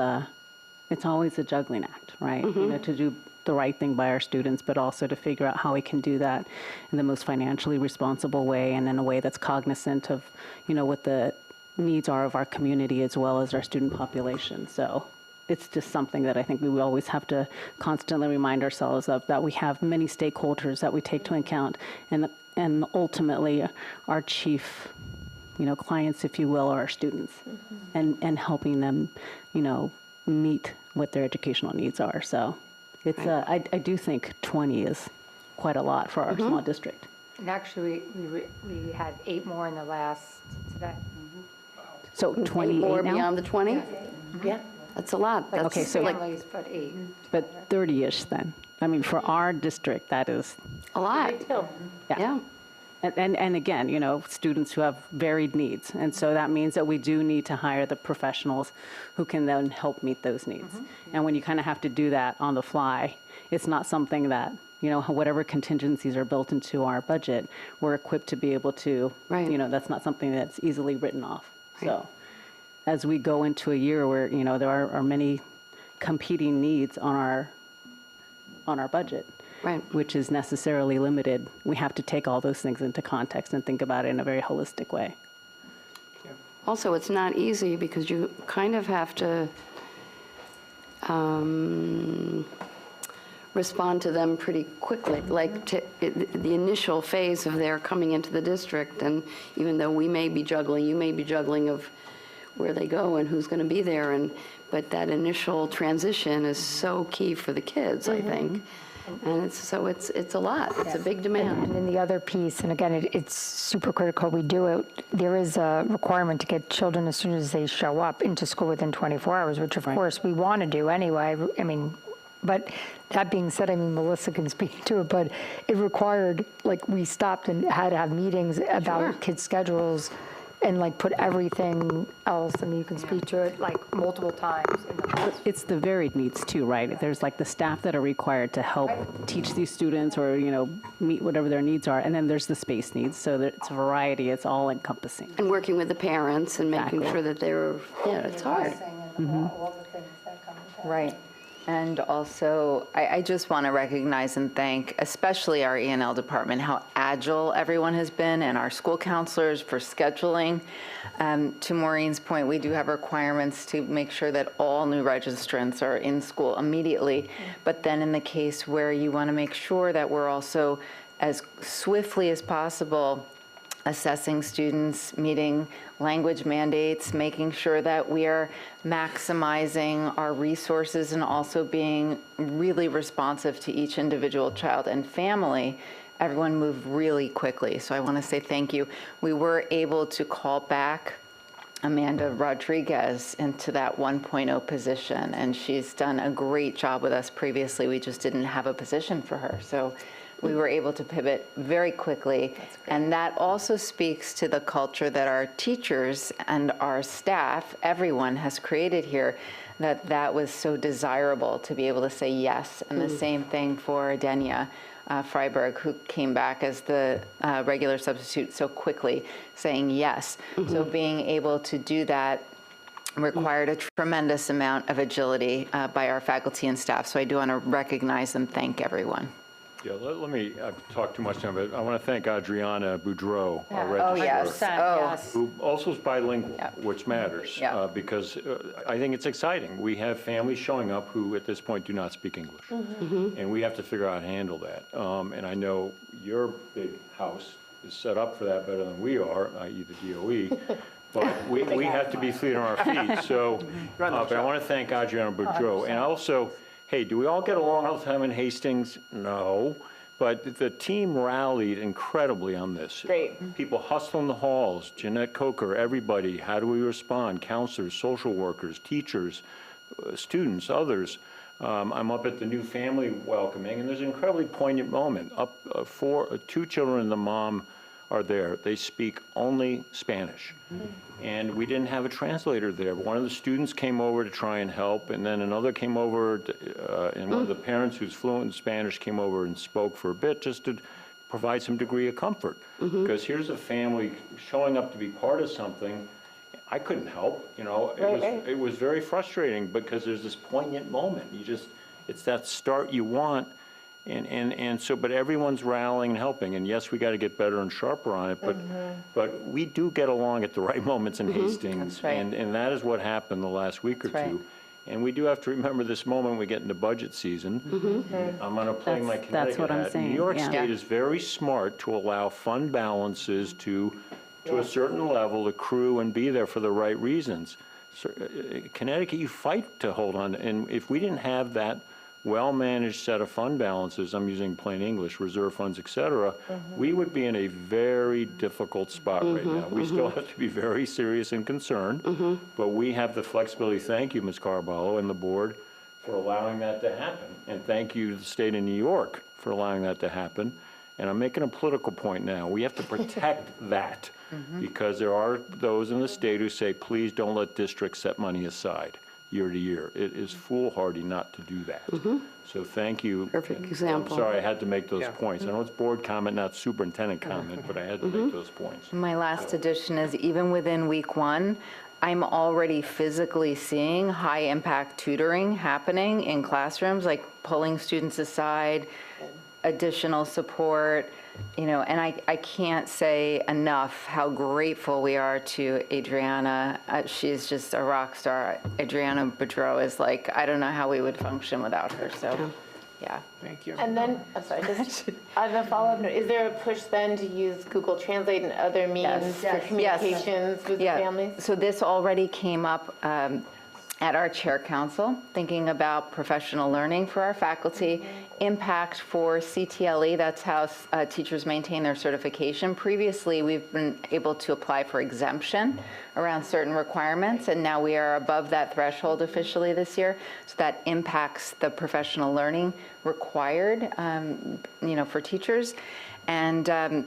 S5: always a juggling act, right? Mm-hmm. To do the right thing by our students, but also to figure out how we can do that in the most financially responsible way and in a way that's cognizant of, what the needs are of our community as well as our student population. So it's just something that I think we will always have to constantly remind ourselves of, that we have many stakeholders that we take to account, and ultimately our chief, clients, if you will, are our students, and helping them, meet what their educational needs are. So it's, I do think 20 is quite a lot for our small district.
S8: And actually, we had 8 more in the last, today.
S5: So 28
S10: more
S5: now?
S10: beyond the 20?
S7: Yeah.
S10: That's a lot. That's
S5: Okay, so
S8: Families, but 8.
S5: but 30-ish then. I mean, for our district, that is,
S10: a lot. Yeah.
S5: and again, students who have varied needs. And so that means that we do need to hire the professionals who can then help meet those needs. And when you kind of have to do that on the fly, it's not something that, whatever contingencies are built into our budget, we're equipped to be able to, that's not something that's easily written off. So as we go into a year where, there are many competing needs on our budget, which is necessarily limited, we have to take all those things into context and think about it in a very holistic way.
S10: Also, it's not easy because you kind of have to respond to them pretty quickly, like the initial phase of their coming into the district. And even though we may be juggling, you may be juggling of where they go and who's going to be there, but that initial transition is so key for the kids, I think. And it's a lot. It's a big demand.
S8: And then the other piece, and again, it's super critical we do it, there is a requirement to get children as soon as they show up into school within 24 hours, which of course we want to do anyway. I mean, but that being said, Melissa can speak to it, but it required, we stopped and had to have meetings about kids' schedules and put everything else, you can speak to it multiple times.
S5: It's the varied needs too, right? There's the staff that are required to help teach these students or, meet whatever their needs are. And then there's the space needs. So it's a variety, it's all encompassing.
S10: And working with the parents and making sure that they're, it's hard.
S8: All the things that come with that.
S3: Right. And also, I just want to recognize and thank, especially our E&L department, how agile everyone has been, and our school counselors for scheduling. To Maureen's point, we do have requirements to make sure that all new registrants are in school immediately. But then in the case where you want to make sure that we're also, as swiftly as possible, assessing students, meeting language mandates, making sure that we are maximizing our resources and also being really responsive to each individual child and family, everyone moved really quickly. So I want to say thank you. We were able to call back Amanda Rodriguez into that 1.0 position, and she's done a great job with us previously. We just didn't have a position for her. So we were able to pivot very quickly. And that also speaks to the culture that our teachers and our staff, everyone has created here, that was so desirable to be able to say yes. And the same thing for Denia Freiberg, who came back as the regular substitute so quickly, saying yes. So being able to do that required a tremendous amount of agility by our faculty and staff. So I do want to recognize and thank everyone.
S2: Yeah, let me talk too much now, but I want to thank Adriana Boudreau, our registrar, who also is bilingual, which matters, because I think it's exciting. We have families showing up who at this point do not speak English, and we have to figure out how to handle that. And I know your big house is set up for that better than we are, i.e. the DOE, but we have to be fleet on our feet. So, but I want to thank Adriana Boudreau, and also, hey, do we all get along all the time in Hastings? No. But the team rallied incredibly on this.
S7: Great.
S2: People hustling the halls, Jeanette Coker, everybody. How do we respond? Counselors, social workers, teachers, students, others. I'm up at the new family welcoming, and there's an incredibly poignant moment. Two children and the mom are there. They speak only Spanish. And we didn't have a translator there. One of the students came over to try and help, and then another came over, and one of the parents who's fluent in Spanish came over and spoke for a bit just to provide some degree of comfort. Because here's a family showing up to be part of something. I couldn't help, it was very frustrating because there's this poignant moment. it's that start you want. And so, but everyone's rallying and helping, and yes, we got to get better and sharper on it, but we do get along at the right moments in Hastings.
S3: That's right.
S2: And that is what happened the last week or
S3: That's
S2: two.
S3: right.
S2: And we do have to remember this moment we get into budget season. I'm going to play my Connecticut
S12: what I'm
S2: hat.
S12: saying,
S2: New York
S12: yeah.
S2: State is very smart to allow fund balances to a certain level accrue and be there for the right reasons. So, Connecticut, you fight to hold on, and if we didn't have that well-managed set of fund balances, I'm using plain English, reserve funds, et cetera, we would be in a very difficult spot right now. We still have to be very serious and concerned, but we have the flexibility. Thank you, Ms. Carballo, and the board for allowing that to happen. And thank you to the state of New York for allowing that to happen. And I'm making a political point now. We have to protect that because there are those in the state who say, please don't let districts set money aside year to year. It is foolhardy not to do that. So thank you.
S10: Perfect example.
S2: I'm sorry I had to make those points. I know it's board comment, not superintendent comment, but I had to make those points.
S3: My last addition is even within week one, I'm already physically seeing high-impact tutoring happening in classrooms, like pulling students aside, additional support, and I can't say enough how grateful we are to Adriana. She's just a rock star. Adriana Boudreau is like, I don't know how we would function without her, so, yeah.
S1: Thank you.
S7: And then, I'm sorry, just as a follow-up note, is there a push then to use Google Translate and other means for communications with the families?
S3: So this already came up at our chair council, thinking about professional learning for our faculty, impact for CTLE, that's how teachers maintain their certification. Previously, we've been able to apply for exemption around certain requirements, and now we are above that threshold officially this year, so that impacts the professional learning required, for teachers. And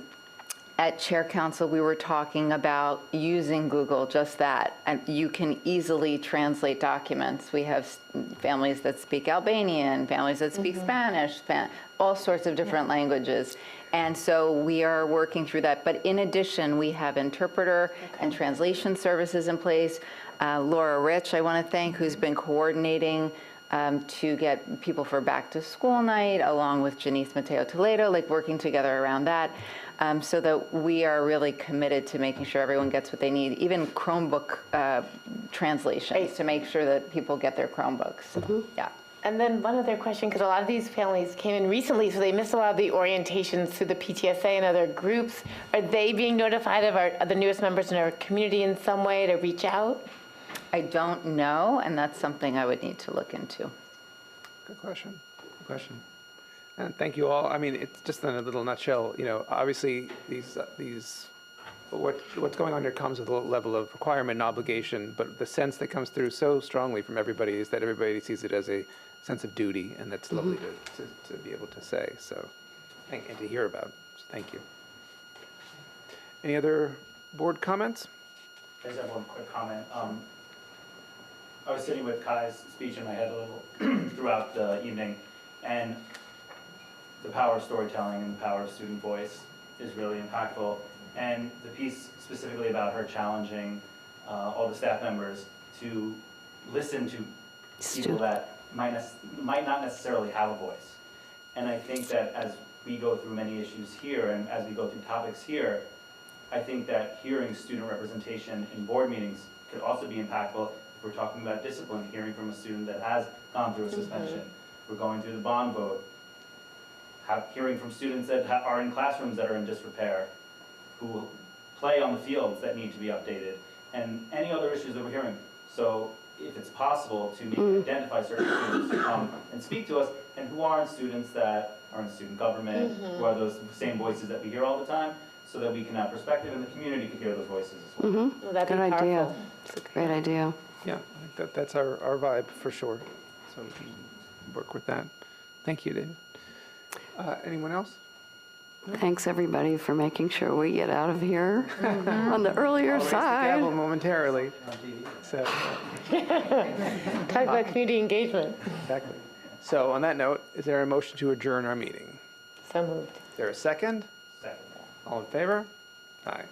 S3: at Chair Council, we were talking about using Google, just that, and you can easily translate documents. We have families that speak Albanian, families that speak Spanish, all sorts of different languages. And so we are working through that. But in addition, we have interpreter and translation services in place. Laura Rich, I want to thank, who's been coordinating to get people for back to school night, along with Janice Mateo Toledo, like working together around that. So that we are really committed to making sure everyone gets what they need, even Chromebook translations, to make sure that people get their Chromebooks. Yeah.
S7: And then one other question, because a lot of these families came in recently, so they missed a lot of the orientations through the PTSA and other groups. Are they being notified of the newest members in our community in some way to reach out?
S3: I don't know, and that's something I would need to look into.
S1: Good question. Good question. And thank you all. I mean, it's just in a little nutshell, obviously what's going on here comes with a level of requirement and obligation, but the sense that comes through so strongly from everybody is that everybody sees it as a sense of duty, and that's lovely to be able to say, so, and to hear about. So thank you. Any other board comments?
S15: I just have one quick comment. I was sitting with Kai's speech in my head a little throughout the evening, and the power of storytelling and the power of student voice is really impactful. And the piece specifically about her challenging all the staff members to listen to people that might not necessarily have a voice. And I think that as we go through many issues here and as we go through topics here, I think that hearing student representation in board meetings could also be impactful. If we're talking about discipline, hearing from a student that has gone through a suspension. We're going through the bond vote. Hearing from students that are in classrooms that are in disrepair, who play on the fields that need to be updated, and any other issues that we're hearing. So if it's possible to maybe identify certain students to come and speak to us, and who aren't students that are in student government, who are those same voices that we hear all the time, so that we can have perspective and the community can hear those voices as well.
S10: Well, that'd be idea. It's a great idea.
S1: Yeah, I think that's our vibe for sure. So we can work with that. Thank you, David. Anyone else?
S10: Thanks, everybody, for making sure we get out of here on the earlier
S1: I'll raise the
S10: side.
S1: gavel momentarily. So,
S7: Talk about community engagement.
S1: exactly. So on that note, is there a motion to adjourn our meeting?
S7: So moved.
S1: Is there a second?
S15: Second.
S1: All in favor? Aye.